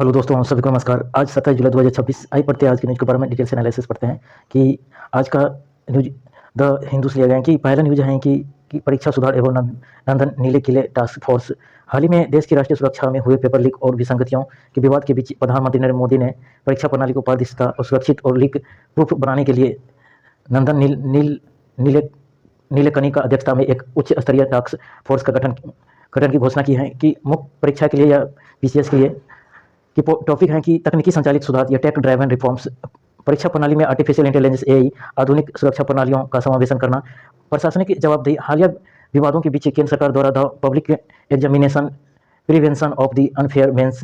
Hello दोस्तों, हम सभी को नमस्कार। आज 27 जुलाई 2026। आइए पढ़ते हैं आज के न्यूज़ के बारे में डिटेल से एनालिसिस पढ़ते हैं कि आज का न्यूज द हिंदू से लिया गया है कि पहला न्यूज है कि परीक्षा सुधार एवं नंदन नीले किले टास्क फोर्स। हाल ही में देश की राष्ट्रीय सुरक्षा में हुए पेपर लीक और विसंगतियों के विवाद के बीच प्रधानमंत्री नरेंद्र मोदी ने परीक्षा प्रणाली को पारदर्शिता और सुरक्षित और लीक प्रूफ बनाने के लिए नंदन नीले नीलेकनी का अध्यक्षता में एक उच्च स्तरीय टास्क फोर्स का गठन की घोषणा की है कि मुख्य परीक्षा के लिए या पीसीएस के लिए कि टॉपिक है कि तकनीकी संचालित सुधार या टेक ड्राइवन रिफॉर्म्स। परीक्षा प्रणाली में आर्टिफिशियल इंटेलिजेंस एआई, आधुनिक सुरक्षा प्रणालियों का समावेशन करना, प्रशासनिक जवाबदेही। हालिया विवादों के बीच केंद्र सरकार द्वारा the public examination prevention of the unfair means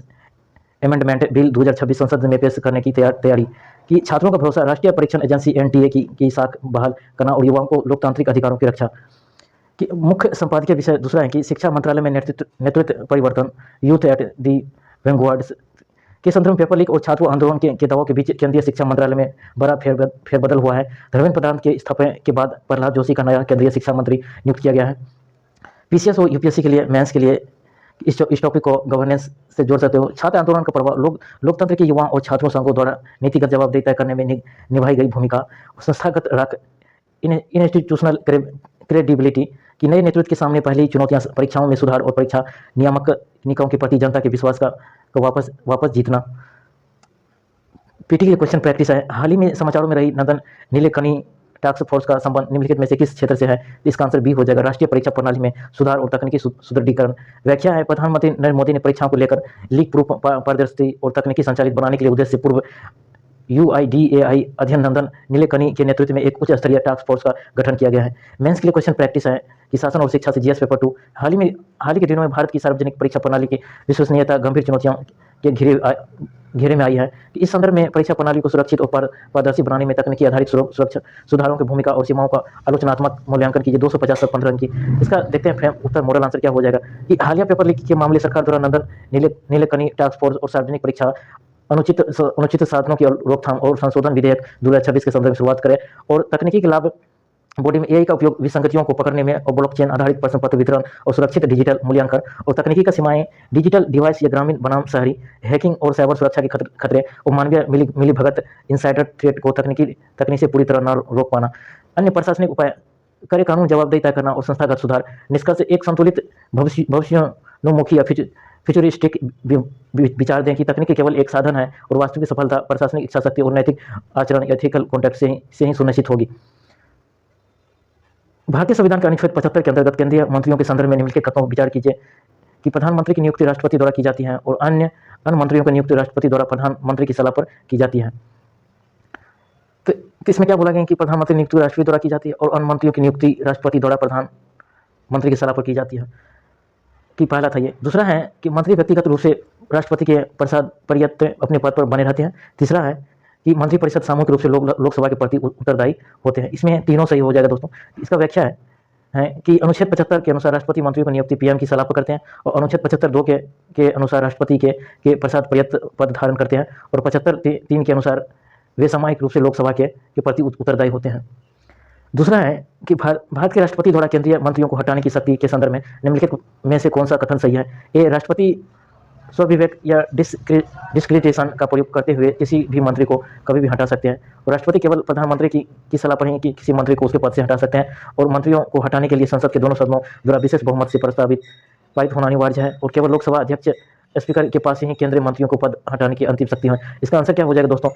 amendment bill 2026 संसद में पेश करने की तैयारी कि छात्रों का भरोसा, राष्ट्रीय परीक्षण एजेंसी एनटीए की साख बहाल करना और युवाओं को लोकतांत्रिक अधिकारों की रक्षा। कि मुख्य संपादकीय विषय दूसरा है कि शिक्षा मंत्रालय में नेतृत्व परिवर्तन, यूथ एट दी वेंगवार्ड्स के संदर्भ में पेपर लीक और छात्र आंदोलन के दबाव के बीच केंद्रीय शिक्षा मंत्रालय में बड़ा फेरबदल हुआ है। धर्मेंद्र प्रधान के इस्तीफे के बाद प्रहलाद जोशी का नया केंद्रीय शिक्षा मंत्री नियुक्त किया गया है। पीसीएस और यूपीएससी के लिए मेंस के लिए इस टॉपिक को गवर्नेंस से जोड़ सकते हो। छात्र आंदोलन का प्रभाव, लोकतंत्र के युवाओं और छात्रों संघों द्वारा नीतिगत जवाबदेही तय करने में निभाई गई भूमिका, संस्थागत रख, इंस्टीट्यूशनल क्रेडिबिलिटी कि नए नेतृत्व के सामने पहले ही चुनौतियां, परीक्षाओं में सुधार और परीक्षा नियामक निकायों के प्रति जनता के विश्वास का वापस जीतना। पीटी के क्वेश्चन प्रैक्टिस है। हाल ही में समाचारों में रही नंदन नीलेकनी टास्क फोर्स का संबंध निम्नलिखित में से किस क्षेत्र से है? इसका आंसर बी हो जाएगा, राष्ट्रीय परीक्षा प्रणाली में सुधार और तकनीकी सुदृढ़ीकरण। व्याख्या है, प्रधानमंत्री नरेंद्र मोदी ने परीक्षाओं को लेकर लीक प्रूफ, पारदर्शी और तकनीकी संचालित बनाने के लिए उद्देश्य पूर्व UIDAI अध्ययन नंदन नीलेकनी के नेतृत्व में एक उच्च स्तरीय टास्क फोर्स का गठन किया गया है। मेंस के लिए क्वेश्चन प्रैक्टिस है कि शासन और शिक्षा से जीएस पेपर 2। हाल ही के दिनों में भारत की सार्वजनिक परीक्षा प्रणाली की विश्वसनीयता गंभीर चुनौतियों के घेरे में आई है कि इस संदर्भ में परीक्षा प्रणाली को सुरक्षित और पारदर्शी बनाने में तकनीकी आधारित सुरक्षा सुधारों की भूमिका और सीमाओं का आलोचनात्मक मूल्यांकन कीजिए। 250 पर 15 की। इसका देखते हैं उत्तर, मोरल आंसर क्या हो जाएगा कि हालिया पेपर लीक के मामले सरकार द्वारा नंदन नीलेकनी टास्क फोर्स और सार्वजनिक परीक्षा अनुचित साधनों की रोकथाम और संशोधन विधेयक 2026 के संदर्भ में शुरुआत करें और तकनीकी के लाभ बॉडी में एआई का उपयोग विसंगतियों को पकड़ने में और ब्लॉकचेन आधारित प्रश्न पत्र वितरण और सुरक्षित डिजिटल मूल्यांकन और तकनीकी का सीमाएं, डिजिटल डिवाइस या ग्रामीण बनाम शहरी, हैकिंग और साइबर सुरक्षा के खतरे और मानवीय मिलीभगत इंसाइडर थ्रेट को तकनीक से पूरी तरह न रोक पाना। अन्य प्रशासनिक उपाय, करे कानून जवाबदेही तय करना और संस्थागत सुधार। निष्कर्ष, एक संतुलित भविष्योन्मुखी या फ्यूचरिस्टिक विचार दें कि तकनीक केवल एक साधन है और वास्तविक सफलता प्रशासनिक इच्छा शक्ति और नैतिक आचरण, एथिकल कॉन्टेक्ट से ही सुनिश्चित होगी। भारतीय संविधान के अनुच्छेद 75 के अंतर्गत केंद्रीय मंत्रियों के संदर्भ में निम्नलिखित कथनों पर विचार कीजिए कि प्रधानमंत्री की नियुक्ति राष्ट्रपति द्वारा की जाती है और अन्य मंत्रियों की नियुक्ति राष्ट्रपति द्वारा प्रधानमंत्री की सलाह पर की जाती है। तो इसमें क्या बोला गया कि प्रधानमंत्री की नियुक्ति राष्ट्रपति द्वारा की जाती है और अन्य मंत्रियों की नियुक्ति राष्ट्रपति द्वारा प्रधानमंत्री की सलाह पर की जाती है कि पहला था ये। दूसरा है कि मंत्री व्यक्तिगत रूप से राष्ट्रपति के पर्यंत अपने पद पर बने रहते हैं। तीसरा है कि मंत्रिपरिषद सामूहिक रूप से लोकसभा के प्रति उत्तरदायी होते हैं। इसमें तीनों सही हो जाएगा दोस्तों। इसका व्याख्या है कि अनुच्छेद 75 के अनुसार राष्ट्रपति मंत्रियों की नियुक्ति पीएम की सलाह पर करते हैं और अनुच्छेद 75(2) के अनुसार राष्ट्रपति के पर्यंत पद धारण करते हैं और 75(3) के अनुसार वे सामूहिक रूप से लोकसभा के प्रति उत्तरदायी होते हैं। दूसरा है कि भारत के राष्ट्रपति द्वारा केंद्रीय मंत्रियों को हटाने की शक्ति के संदर्भ में निम्नलिखित में से कौन सा कथन सही है? ए, राष्ट्रपति स्वविवेक या डिस्क्रिटेशन का प्रयोग करते हुए किसी भी मंत्री को कभी भी हटा सकते हैं और राष्ट्रपति केवल प्रधानमंत्री की सलाह पर ही कि किसी मंत्री को उसके पद से हटा सकते हैं और मंत्रियों को हटाने के लिए संसद के दोनों सदनों द्वारा विशेष बहुमत से पारित होना अनिवार्य है और केवल लोकसभा अध्यक्ष स्पीकर के पास ही केंद्रीय मंत्रियों को पद हटाने की अंतिम शक्ति है। इसका आंसर क्या हो जाएगा दोस्तों?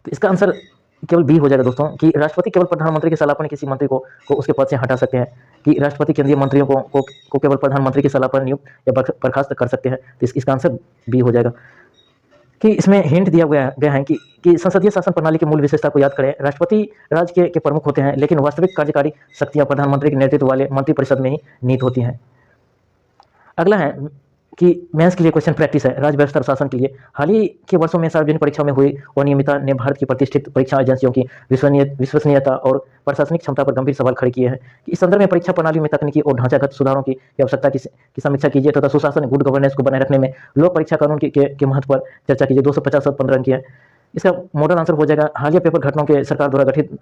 इसका आंसर केवल बी हो जाएगा दोस्तों कि राष्ट्रपति केवल प्रधानमंत्री की सलाह पर किसी मंत्री को उसके पद से हटा सकते हैं, कि राष्ट्रपति केंद्रीय मंत्रियों को केवल प्रधानमंत्री की सलाह पर नियुक्त या बर्खास्त कर सकते हैं। तो इसका आंसर बी हो जाएगा कि इसमें हिंट दिया गया है कि संसदीय शासन प्रणाली की मूल विशेषता को याद करें। राष्ट्रपति राज्य के प्रमुख होते हैं लेकिन वास्तविक कार्यकारी शक्तियां प्रधानमंत्री के नेतृत्व वाले मंत्रिपरिषद में ही निहित होती हैं। अगला है कि मेंस के लिए क्वेश्चन प्रैक्टिस है, राज्य व्यवस्था शासन के लिए। हाल ही के वर्षों में सार्वजनिक परीक्षाओं में हुई अनियमितता ने भारत की प्रतिष्ठित परीक्षा एजेंसियों की विश्वसनीयता और प्रशासनिक क्षमता पर गंभीर सवाल खड़े किए हैं कि इस संदर्भ में परीक्षा प्रणाली में तकनीकी और ढांचागत सुधारों की आवश्यकता की समीक्षा कीजिए तथा सुशासन गुड गवर्नेंस को बनाए रखने में लोक परीक्षा कानून के महत्व पर चर्चा कीजिए। 250 और 15 की है। इसका मॉडल आंसर हो जाएगा, हालिया पेपर घटनाओं के सरकार द्वारा गठित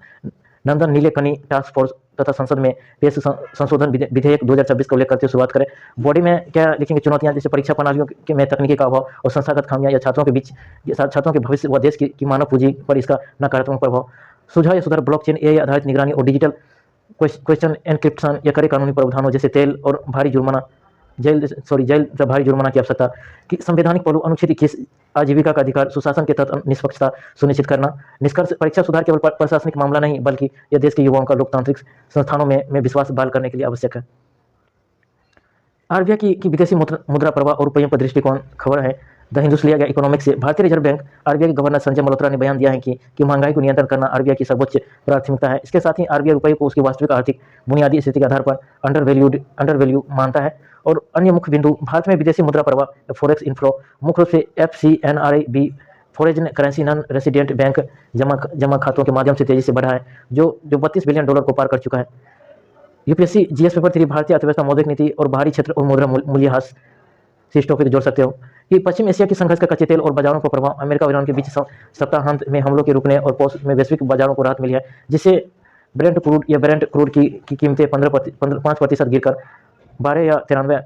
नंदन नीलेकनी टास्क फोर्स तथा संसद में पेश संशोधन विधेयक 2026 का उल्लेख करते हुए शुरुआत करें। बॉडी में क्या लिखेंगे? चुनौतियां जैसे परीक्षा प्रणालियों में तकनीकी का अभाव और संस्थागत खामियां या छात्रों के भविष्य व देश की मानव पूंजी पर इसका नकारात्मक प्रभाव। सुझाव या सुधार ब्लॉकचेन एआई आधारित निगरानी और डिजिटल क्वेश्चन एनक्रिप्शन या कड़े कानूनी प्रावधानों जैसे जेल तथा भारी जुर्माना की आवश्यकता। कि संवैधानिक पहलू अनुच्छेद 21 आजीविका का अधिकार, सुशासन के तहत निष्पक्षता सुनिश्चित करना। निष्कर्ष परीक्षा सुधार केवल प्रशासनिक मामला नहीं बल्कि यह देश के युवाओं का लोकतांत्रिक संस्थानों में विश्वास बहाल करने के लिए आवश्यक है। आरबीआई की विदेशी मुद्रा प्रवाह और रुपये पर दृष्टिकोण। खबर है द हिंदू से लिया गया इकोनॉमिक्स से। भारतीय रिजर्व बैंक आरबीआई के गवर्नर संजय मल्होत्रा ने बयान दिया है कि महंगाई को नियंत्रण करना आरबीआई की सर्वोच्च प्राथमिकता है। इसके साथ ही आरबीआई रुपये को उसकी वास्तविक आर्थिक बुनियादी स्थिति के आधार पर अंडर मानता है। और अन्य मुख्य बिंदु, भारत में विदेशी मुद्रा प्रवाह फॉरेक्स इनफ्लो मुख्य रूप से FCNRIB foreign currency non resident bank जमा खातों के माध्यम से तेजी से बढ़ा है, जो $32 बिलियन को पार कर चुका है। यूपीएससी जीएस पेपर 3 भारतीय अर्थव्यवस्था, मौद्रिक नीति और बाहरी क्षेत्र और मुद्रा मूल्यह्रास से इस टॉपिक जोड़ सकते हो। कि पश्चिम एशिया की संघर्ष का कच्चे तेल और बाजारों पर प्रभाव। अमेरिका और ईरान के बीच सप्ताहांत में हमलों के रुकने और पौष में वैश्विक बाजारों को राहत मिली है, जिससे ब्रेंट क्रूड की कीमतें 5% गिरकर 12 या 93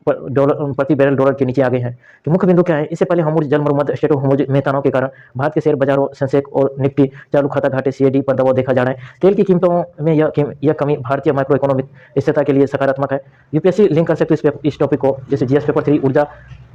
प्रति बैरल डॉलर के नीचे आ गए हैं। कि मुख्य बिंदु क्या है? इससे पहले हॉर्मुज़ जल मरुमध्य स्ट्रेट ऑफ हॉर्मुज़ में तनाव के कारण भारत के शेयर बाजारों सेंसेक्स और निफ्टी चालू खाता घाटे CAD पर दबाव देखा जा रहा है। तेल की कीमतों में यह कमी भारतीय माइक्रो इकोनॉमिक स्थिरता के लिए सकारात्मक है। यूपीएससी लिंक कर सकते हो इस टॉपिक को, जैसे जीएस पेपर 3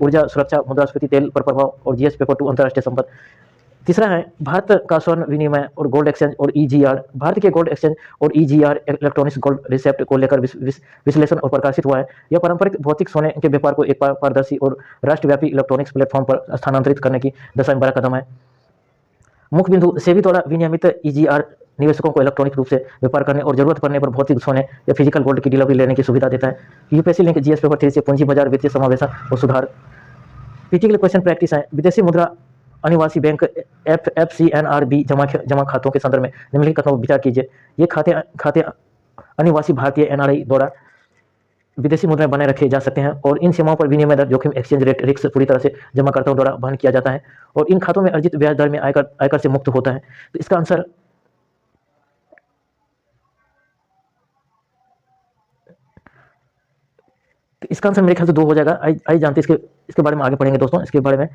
ऊर्जा सुरक्षा, मुद्रास्फीति, तेल पर प्रभाव, और जीएस पेपर 2 अंतर्राष्ट्रीय संपत्ति। तीसरा है भारत का स्वर्ण विनिमय और गोल्ड एक्सचेंज और EGR। भारत के गोल्ड एक्सचेंज और EGR इलेक्ट्रॉनिक्स गोल्ड रिसेप्ट को लेकर विश्लेषण और प्रकाशित हुआ है। यह पारंपरिक भौतिक सोने के व्यापार को एक पारदर्शी और राष्ट्रव्यापी इलेक्ट्रॉनिक्स प्लेटफॉर्म पर स्थानांतरित करने की दिशा में बड़ा कदम है। मुख्य बिंदु, सेबी द्वारा विनियमित EGR निवेशकों को इलेक्ट्रॉनिक रूप से व्यापार करने और जरूरत पड़ने पर भौतिक सोने या फिजिकल गोल्ड की डिलीवरी लेने की सुविधा देता है। यूपीएससी लिंक जीएस पेपर 3 से पूंजी बाजार, वित्तीय समावेशन और सुधार। पीटी के लिए क्वेश्चन प्रैक्टिस है। विदेशी मुद्रा अनिवासी बैंक FCNRB जमा खातों के संदर्भ में निम्नलिखित कथनों पर विचार कीजिए। ये खाते अनिवासी भारतीय NRI द्वारा विदेशी मुद्राएं बनाए रखे जा सकते हैं और इन सीमाओं पर विनिमय दर जोखिम एक्सचेंज रेट रिस्क पूरी तरह से जमाकर्ताओं द्वारा वहन किया जाता है और इन खातों में अर्जित ब्याज दर में आयकर से मुक्त होता है। तो इसका आंसर मेरे ख्याल से 2 हो जाएगा। आइए जानते हैं इसके बारे में आगे पढ़ेंगे दोस्तों। इसके बारे में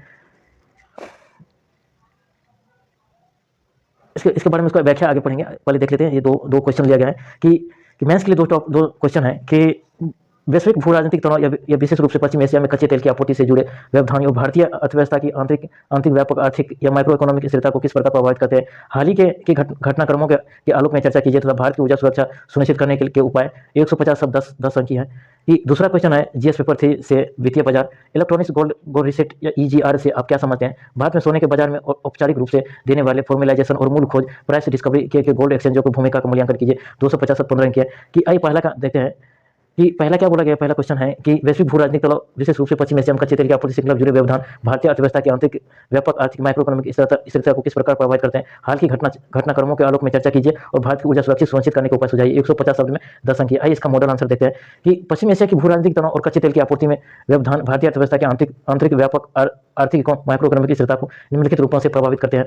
इसका व्याख्या आगे पढ़ेंगे। पहले देख लेते हैं, ये दो क्वेश्चन लिया गया है कि मैथ्स के लिए दो क्वेश्चन है कि वैश्विक भू राजनीतिक तनाव या विशेष रूप से पश्चिम एशिया में कच्चे तेल की आपूर्ति से जुड़े व्यवधान और भारतीय अर्थव्यवस्था की आंतरिक व्यापक आर्थिक या माइक्रो इकोनॉमिक स्थिरता को किस प्रकार प्रभावित करते हैं। हाल ही के घटनाक्रमों के आलोक में चर्चा कीजिए तथा भारत की ऊर्जा सुरक्षा सुनिश्चित करने के उपाय। 150 शब्द 10 अंक है। कि दूसरा क्वेश्चन है जीएस पेपर 3 से वित्तीय बाजार, इलेक्ट्रॉनिक्स गोल्ड रिसेट या EGR से आप क्या समझते हैं। भारत में सोने के बाजार में औपचारिक रूप से देने वाले फॉर्मुलाइजेशन और मूल खोज प्राइस डिस्कवरी के गोल्ड एक्सचेंजों की भूमिका का मूल्यांकन कीजिए। 250 शब्द 15 अंक है। कि आइए पहला का देखते हैं कि पहला क्या बोला गया। पहला क्वेश्चन है कि वैश्विक भू राजनीतिक तनाव विशेष रूप से पश्चिम एशिया में कच्चे तेल की आपूर्ति श्रृंखला जुड़े व्यवधान भारतीय अर्थव्यवस्था की आंतरिक व्यापक आर्थिक माइक्रो इकोनॉमिक स्थिरता को किस प्रकार प्रभावित करते हैं। हाल की घटनाक्रमों के आलोक में चर्चा कीजिए और भारत की ऊर्जा सुरक्षित सुनिश्चित करने के उपाय सुझाइए। 150 शब्द में 10 अंक। आइए इसका मॉडल आंसर देखते हैं कि पश्चिम एशिया की भू राजनीतिक तनाव और कच्चे तेल की आपूर्ति में व्यवधान भारतीय अर्थव्यवस्था के आंतरिक व्यापक आर्थिक माइक्रो इकोनॉमिक स्थिरता को निम्नलिखित रूपों से प्रभावित करते हैं।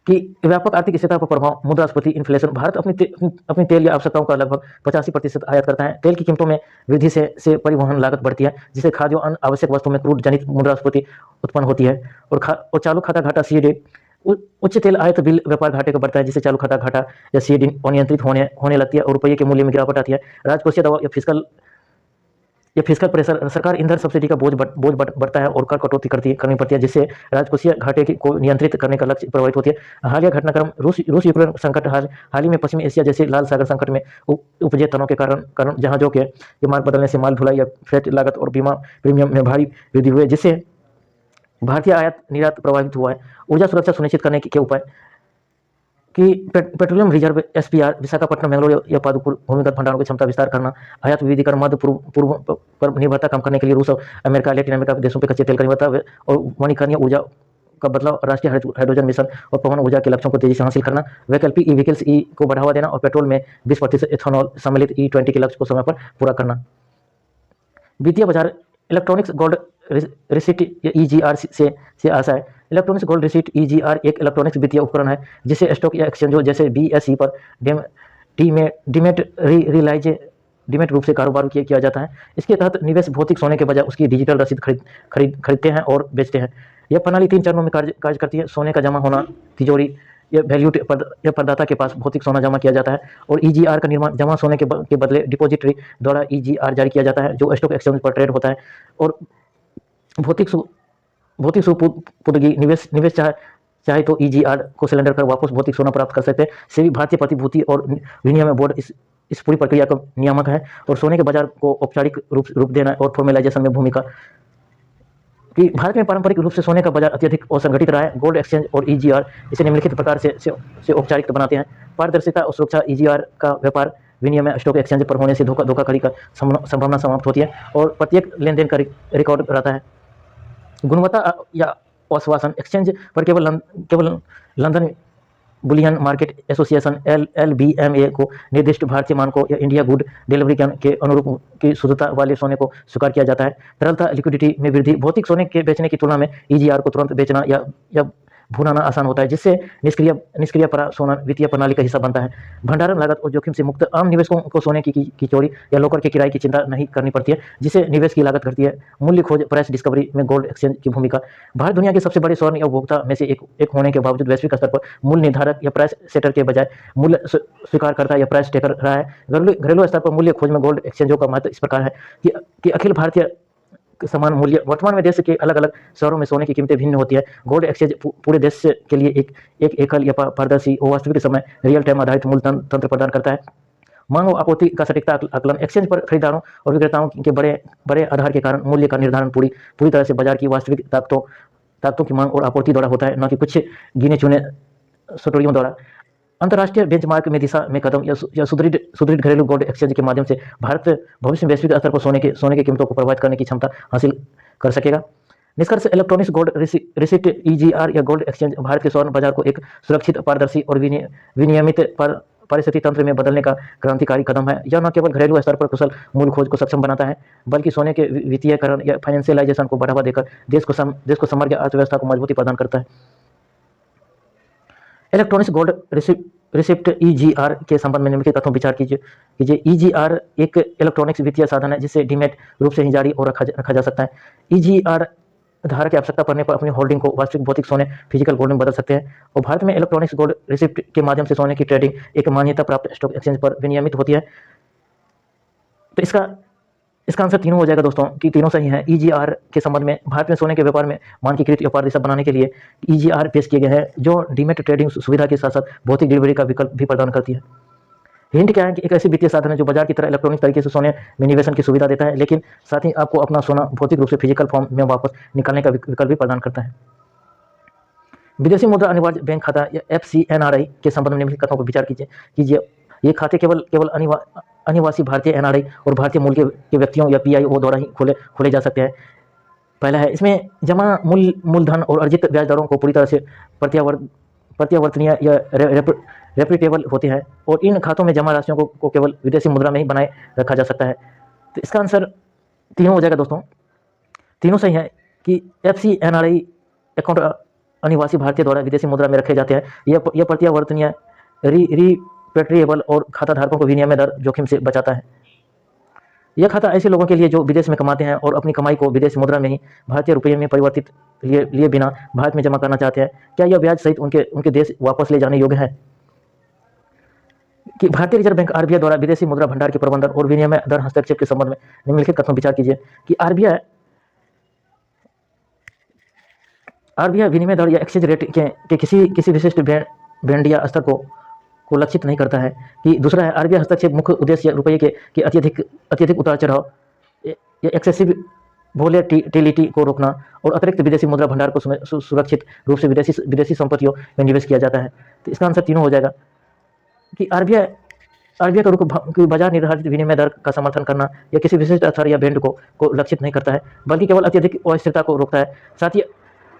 कि व्यापक आर्थिक स्थिरता पर प्रभाव, मुद्रास्फीति, इन्फ्लेशन। भारत अपनी तेल या आवश्यकताओं का लगभग 85% आयात करता है। तेल की कीमतों में वृद्धि से परिवहन लागत बढ़ती है, जिससे खाद्य और अन्य आवश्यक वस्तुओं में क्रूड जनित मुद्रास्फीति उत्पन्न होती है। और चालू खाता घाटा CAD, उच्च तेल आयत बिल व्यापार घाटे को बढ़ता है, जिससे चालू खाता घाटा या CAD अनियंत्रित होने लगती है और रुपये के मूल्य में गिरावट आती है। राजकोषीय दबाव या फिस्कल प्रेशर, सरकार ईंधन सब्सिडी का बोझ बढ़ता है और कर कटौती करनी पड़ती है, जिससे राजकोषीय घाटे को नियंत्रित करने का लक्ष्य प्रभावित होती है। हालिया घटनाक्रम रूस यूक्रेन संकट, हाल ही में पश्चिम एशिया जैसे लाल सागर संकट में उपजे तनाव के कारण जहाजों के मार्ग बदलने से माल ढुलाई या फ्रेट लागत और बीमा प्रीमियम में भारी वृद्धि हुई, जिससे भारतीय आयात निर्यात प्रभावित हुआ है। ऊर्जा सुरक्षा सुनिश्चित करने के उपाय कि petroleum reserve SPR Visakhapatnam, Bengaluru या पादुपुर भूमिगत भंडारों की क्षमता विस्तार करना। आयात विविधीकरण, मध्य पूर्व पर निर्भरता कम करने के लिए रूस और अमेरिका, लैटिन अमेरिका के देशों पर कच्चे तेल का निर्भरता और वनीकरणीय ऊर्जा का बदलाव, राष्ट्रीय हाइड्रोजन मिशन और पवन ऊर्जा के लक्ष्यों को तेजी से हासिल करना। वैकल्पिक E-व्हीकल्स को बढ़ावा देना और पेट्रोल में 20% एथेनॉल सम्मिलित E20 के लक्ष्य को समय पर पूरा करना। वित्तीय बाजार, इलेक्ट्रॉनिक्स गोल्ड रिसिट या EGR से आशा है इलेक्ट्रॉनिक्स गोल्ड रिसीट ईजीआर एक इलेक्ट्रॉनिक्स वित्तीय उपकरण है जिसे स्टॉक या एक्सचेंजों जैसे बीएसई पर डीमेट रूप से कारोबार किया जाता है। इसके तहत निवेश भौतिक सोने के बजाय उसकी डिजिटल रसीद खरीदते हैं और बेचते हैं। यह प्रणाली 3 चरणों में कार्य करती है। सोने का जमा होना, तिजोरी या वैल्यू या प्रदाता के पास भौतिक सोना जमा किया जाता है, और ईजीआर का निर्माण जमा सोने के बदले डिपॉजिटरी द्वारा ईजीआर जारी किया जाता है जो स्टॉक एक्सचेंज पर ट्रेड होता है। और भौतिक सुपुर्दगी निवेश चाहे तो ईजीआर को सिलेंडर कर वापस भौतिक सोना प्राप्त कर सकते हैं। सेबी भारतीय प्रतिभूति और विनिमय बोर्ड इस पूरी प्रक्रिया का नियामक है और सोने के बाजार को औपचारिक रूप देना और फॉर्मेलाइजेशन में भूमिका कि भारत में पारंपरिक रूप से सोने का बाजार अत्यधिक असंगठित रहा है। गोल्ड एक्सचेंज और ईजीआर इसे निम्नलिखित प्रकार से औपचारिक बनाते हैं। पारदर्शिता और सुरक्षा, ईजीआर का व्यापार विनिमय स्टॉक एक्सचेंज पर होने से धोखाधड़ी का संभावना समाप्त होती है और प्रत्येक लेनदेन का रिकॉर्ड रहता है। गुणवत्ता या आश्वासन, एक्सचेंज पर केवल London Boolean market association LLBMA को निर्दिष्ट भारतीय मानकों या इंडिया गुड डिलीवरी के अनुरूप की शुद्धता वाले सोने को स्वीकार किया जाता है। तरलता, लिक्विडिटी में वृद्धि, भौतिक सोने के बेचने की तुलना में ईजीआर को तुरंत बेचना या भुनाना आसान होता है, जिससे निष्क्रिय सोना वित्तीय प्रणाली का हिस्सा बनता है। भंडारण लागत और जोखिम से मुक्त, आम निवेशकों को सोने की चोरी या लॉकर के किराए की चिंता नहीं करनी पड़ती है, जिससे निवेश की लागत घटती है। मूल्य खोज, प्राइस डिस्कवरी में गोल्ड एक्सचेंज की भूमिका। भारत दुनिया के सबसे बड़े स्वर्ण उपभोक्ता में से एक होने के बावजूद वैश्विक स्तर पर मूल्य निर्धारक या प्राइस सेटर के बजाय मूल्य स्वीकारकर्ता या प्राइस टेकर रहा है। घरेलू स्तर पर मूल्य खोज में गोल्ड एक्सचेंजों का महत्व इस प्रकार है कि अखिल भारतीय समान मूल्य। वर्तमान में देश के अलग अलग शहरों में सोने की कीमतें भिन्न होती है। गोल्ड एक्सचेंज पूरे देश के लिए एक एकल या पारदर्शी और वास्तविक समय रियल टाइम आधारित मूल्य तंत्र प्रदान करता है। मांग और आपूर्ति का सटीकता आकलन, एक्सचेंज पर खरीदारों और विक्रेताओं के बड़े आधार के कारण मूल्य का निर्धारण पूरी तरह से बाजार की वास्तविक ताकतों की मांग और आपूर्ति द्वारा होता है, न कि कुछ गिने चुने सटोरियों द्वारा। अंतर्राष्ट्रीय बेंचमार्क में दिशा में कदम या सुदृढ़ घरेलू गोल्ड एक्सचेंज के माध्यम से भारत भविष्य में वैश्विक स्तर पर सोने की कीमतों को प्रभावित करने की क्षमता हासिल कर सकेगा। निष्कर्ष, इलेक्ट्रॉनिक्स गोल्ड रिसीट ईजीआर या गोल्ड एक्सचेंज भारत के स्वर्ण बाजार को एक सुरक्षित, पारदर्शी और विनियमित पारिस्थितिकी तंत्र में बदलने का क्रांतिकारी कदम है। यह न केवल घरेलू स्तर पर कुशल मूल्य खोज को सक्षम बनाता है, बल्कि सोने के वित्तीयकरण या फाइनेंशियलाइजेशन को बढ़ावा देकर देश को समग्र अर्थव्यवस्था को मजबूती प्रदान करता है। इलेक्ट्रॉनिक्स गोल्ड रिसिप्ट ईजीआर के संबंध में निम्नलिखित तथ्यों विचार कीजिए। ईजीआर एक इलेक्ट्रॉनिक्स वित्तीय साधन है जिसे डीमेट रूप से ही जारी और रखा जा सकता है। ईजीआर धारक की आवश्यकता पड़ने पर अपनी होल्डिंग को वास्तविक भौतिक सोने फिजिकल गोल्ड में बदल सकते हैं। और भारत में इलेक्ट्रॉनिक्स गोल्ड रिसिप्ट के माध्यम से सोने की ट्रेडिंग एक मान्यता प्राप्त स्टॉक एक्सचेंज पर विनियमित होती है। तो इसका आंसर तीनों हो जाएगा दोस्तों, कि तीनों सही है। ईजीआर के संबंध में भारत में सोने के व्यापार में मानकीकृत या पारदर्शिता बनाने के लिए ईजीआर पेश किए गए हैं, जो डीमेट ट्रेडिंग सुविधा के साथ साथ भौतिक डिलीवरी का विकल्प भी प्रदान करती है। हिंट क्या है कि एक ऐसी वित्तीय साधन है जो बाजार की तरह इलेक्ट्रॉनिक तरीके से सोने में निवेशन की सुविधा देता है, लेकिन साथ ही आपको अपना सोना भौतिक रूप से फिजिकल फॉर्म में वापस निकालने का विकल्प भी प्रदान करता है। विदेशी मुद्रा अनिवार्य बैंक खाता या FCNRI के संबंध में निम्नलिखित कथनों पर विचार कीजिए। ये खाते केवल अनिवासी भारतीय NRI और भारतीय मूल के व्यक्तियों या PIO द्वारा ही खोले जा सकते हैं। पहला है, इसमें जमा मूलधन और अर्जित ब्याज दरों को पूरी तरह से प्रत्यावर्तनीय या रेप्यूटेबल होते हैं, और इन खातों में जमा राशियों को केवल विदेशी मुद्रा में ही बनाए रखा जा सकता है। तो इसका आंसर तीनों हो जाएगा दोस्तों, तीनों सही है कि FCNRI अकाउंट अनिवासी भारतीय द्वारा विदेशी मुद्रा में रखे जाते हैं। यह प्रत्यावर्तनीय, रिपेट्रिएबल और खाता धारकों को विनिमय दर जोखिम से बचाता है। यह खाता ऐसे लोगों के लिए जो विदेश में कमाते हैं और अपनी कमाई को विदेशी मुद्रा में ही भारतीय रुपये में परिवर्तित लिए बिना भारत में जमा करना चाहते हैं। क्या यह ब्याज सहित उनके देश वापस ले जाने योग्य है? कि भारतीय रिजर्व बैंक RBI द्वारा विदेशी मुद्रा भंडार के प्रबंधन और विनिमय दर हस्तक्षेप के संबंध में निम्नलिखित कथनों विचार कीजिए कि RBI विनिमय दर या एक्सचेंज रेट के किसी विशिष्ट बैंड या स्तर को लक्षित नहीं करता है। कि दूसरा है, RBI हस्तक्षेप मुख्य उद्देश्य रुपये के अत्यधिक उतार चढ़ाव या एक्सेसिव वोलेटिलिटी को रोकना और अतिरिक्त विदेशी मुद्रा भंडार को सुरक्षित रूप से विदेशी संपत्तियों में निवेश किया जाता है। तो इसका आंसर तीनों हो जाएगा कि RBI का रुख बाजार निर्धारित विनिमय दर का समर्थन करना या किसी विशिष्ट स्तर या बैंड को लक्षित नहीं करता है, बल्कि केवल अत्यधिक अस्थिरता को रोकता है। साथ ही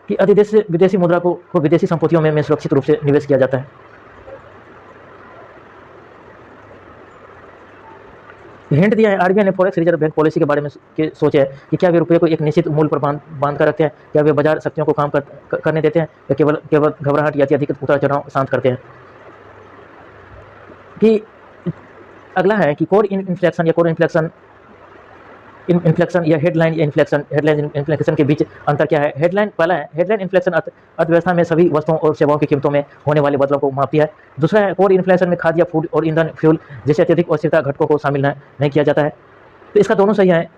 कि अधिदेश से विदेशी मुद्रा को विदेशी संपत्तियों में सुरक्षित रूप से निवेश किया जाता है। हिंट दिया है आरबीआई ने फॉरेक्स रिजर्व बैंक पॉलिसी के बारे में सोचा है कि क्या वे रुपये को एक निश्चित मूल्य पर बांध कर रखते हैं, क्या वे बाजार शक्तियों को काम करने देते हैं, या केवल केवल घबराहट या अधिक उतार चढ़ाव शांत करते हैं। कि अगला है कि कोर इन्फ्लेक्शन या कोर इन्फ्लेक्शन या हेडलाइन इन्फ्लेक्शन के बीच अंतर क्या है। पहला है हेडलाइन इन्फ्लेक्शन अर्थव्यवस्था में सभी वस्तुओं और सेवाओं की कीमतों में होने वाले बदलाव को मापती है। दूसरा है कोर इन्फ्लेशन में खाद्य, फूड और ईंधन फ्यूल जैसे अत्यधिक अस्थिरता घटकों को शामिल नहीं किया जाता है। तो इसका दोनों सही है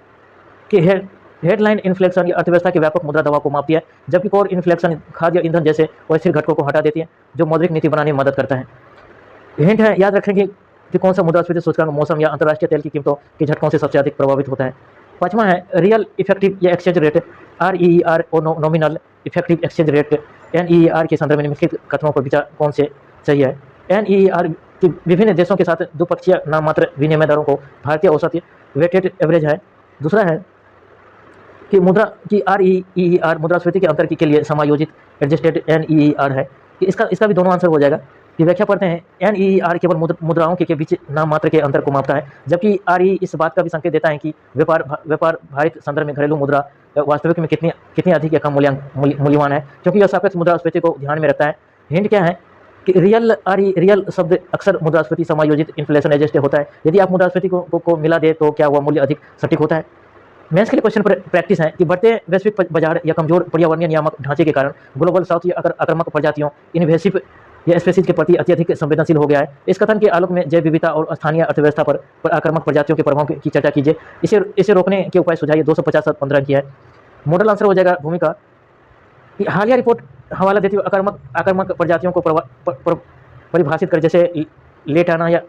कि हेडलाइन इन्फ्लेक्शन या अर्थव्यवस्था के व्यापक मुद्रा दबाव को मापती है, जबकि कोर इन्फ्लेक्शन खाद्य, ईंधन जैसे अस्थिर घटकों को हटा देती है, जो मौद्रिक नीति बनाने में मदद करता है। हिंट है, याद रखें कि कौन सा मुद्रास्फीति सूचकांक मौसम या अंतर्राष्ट्रीय तेल की कीमतों के झटकों से सबसे अधिक प्रभावित होता है। पांचवा है रियल इफेक्टिव या एक्सचेंज रेट, REER और nominal effective exchange rate NEER के संदर्भ में निम्नलिखित कथनों पर विचार कौन से सही है। NEER की विभिन्न देशों के साथ द्विपक्षीय नाममात्र विनिमय दरों को भारतीय औसत वेटेड एवरेज है। दूसरा है कि REER मुद्रास्फीति के अंतर के लिए समायोजित एडजस्टेड NEER है। कि इसका भी दोनों आंसर हो जाएगा। कि व्याख्या पढ़ते हैं, NEER केवल मुद्राओं के बीच नाममात्र के अंतर को मापता है, जबकि RE इस बात का भी संकेत देता है कि व्यापार भारित संदर्भ में घरेलू मुद्रा वास्तविक में कितनी अधिक या कम मूल्यवान है, क्योंकि यह सापेक्ष मुद्रास्फीति को ध्यान में रखता है। हिंट क्या है कि रियल शब्द अक्सर मुद्रास्फीति समायोजित इन्फ्लेशन एडजस्ट होता है। यदि आप मुद्रास्फीति को मिला दे तो क्या वह मूल्य अधिक सटीक होता है। मेंस के लिए क्वेश्चन प्रैक्टिस है कि बढ़ते वैश्विक बाजार या कमजोर पर्यावरणीय नियामक ढांचे के कारण ग्लोबल साउथ या आक्रामक प्रजातियों इन्वेसिव या स्पेसीज के प्रति अत्यधिक संवेदनशील हो गया है। इस कथन के आलोक में जैव विविधता और स्थानीय अर्थव्यवस्था पर आक्रामक प्रजातियों के प्रभाव की चर्चा कीजिए। इसे रोकने के उपाय सुझाइए। 250-15 की है। मॉडल आंसर हो जाएगा भूमिका। कि हालिया रिपोर्ट हवाला देती हुई आक्रामक प्रजातियों को परिभाषित कर, जैसे लेटाना या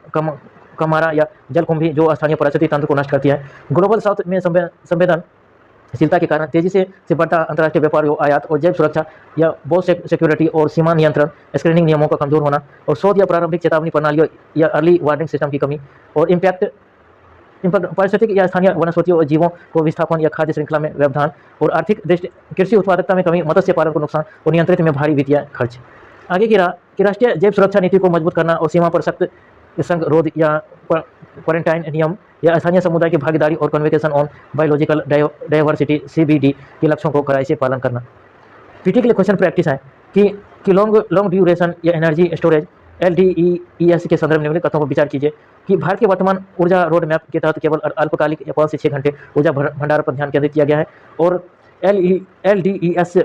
कमारा या जलकुंभी, जो स्थानीय पारिस्थितिकी तंत्र को नष्ट करती है। ग्लोबल साउथ में संवेदनशीलता के कारण तेजी से बढ़ता अंतर्राष्ट्रीय व्यापार, आयात और जैव सुरक्षा या बहुत सिक्योरिटी और सीमा नियंत्रण स्क्रीनिंग नियमों का कमजोर होना, और शोध या प्रारंभिक चेतावनी प्रणालियों या अर्ली वार्निंग सिस्टम की कमी, और इम्पैक्ट पारिस्थितिक या स्थानीय वनस्पतियों और जीवों को विस्थापन या खाद्य श्रृंखला में व्यवधान, और आर्थिक दृष्टि कृषि उत्पादकता में कमी, मत्स्य पालन को नुकसान और नियंत्रित में भारी वित्तीय खर्च। आगे की राष्ट्रीय जैव सुरक्षा नीति को मजबूत करना और सीमा पर सख्त संगरोध या क्वारंटाइन नियम या स्थानीय समुदाय की भागीदारी और कन्वेकेशन ऑन बायोलॉजिकल डाइवर्सिटी CBD के लक्ष्यों को कड़ाई से पालन करना। पीटी के लिए क्वेश्चन प्रैक्टिस है कि लॉन्ग ड्यूरेशन या एनर्जी स्टोरेज LDES के संदर्भ में निम्नलिखित कथनों पर विचार कीजिए। कि भारत के वर्तमान ऊर्जा रोड मैप के तहत केवल अल्पकालिक या 5 से 6 घंटे ऊर्जा भंडारण पर ध्यान केंद्रित किया गया है, और LDES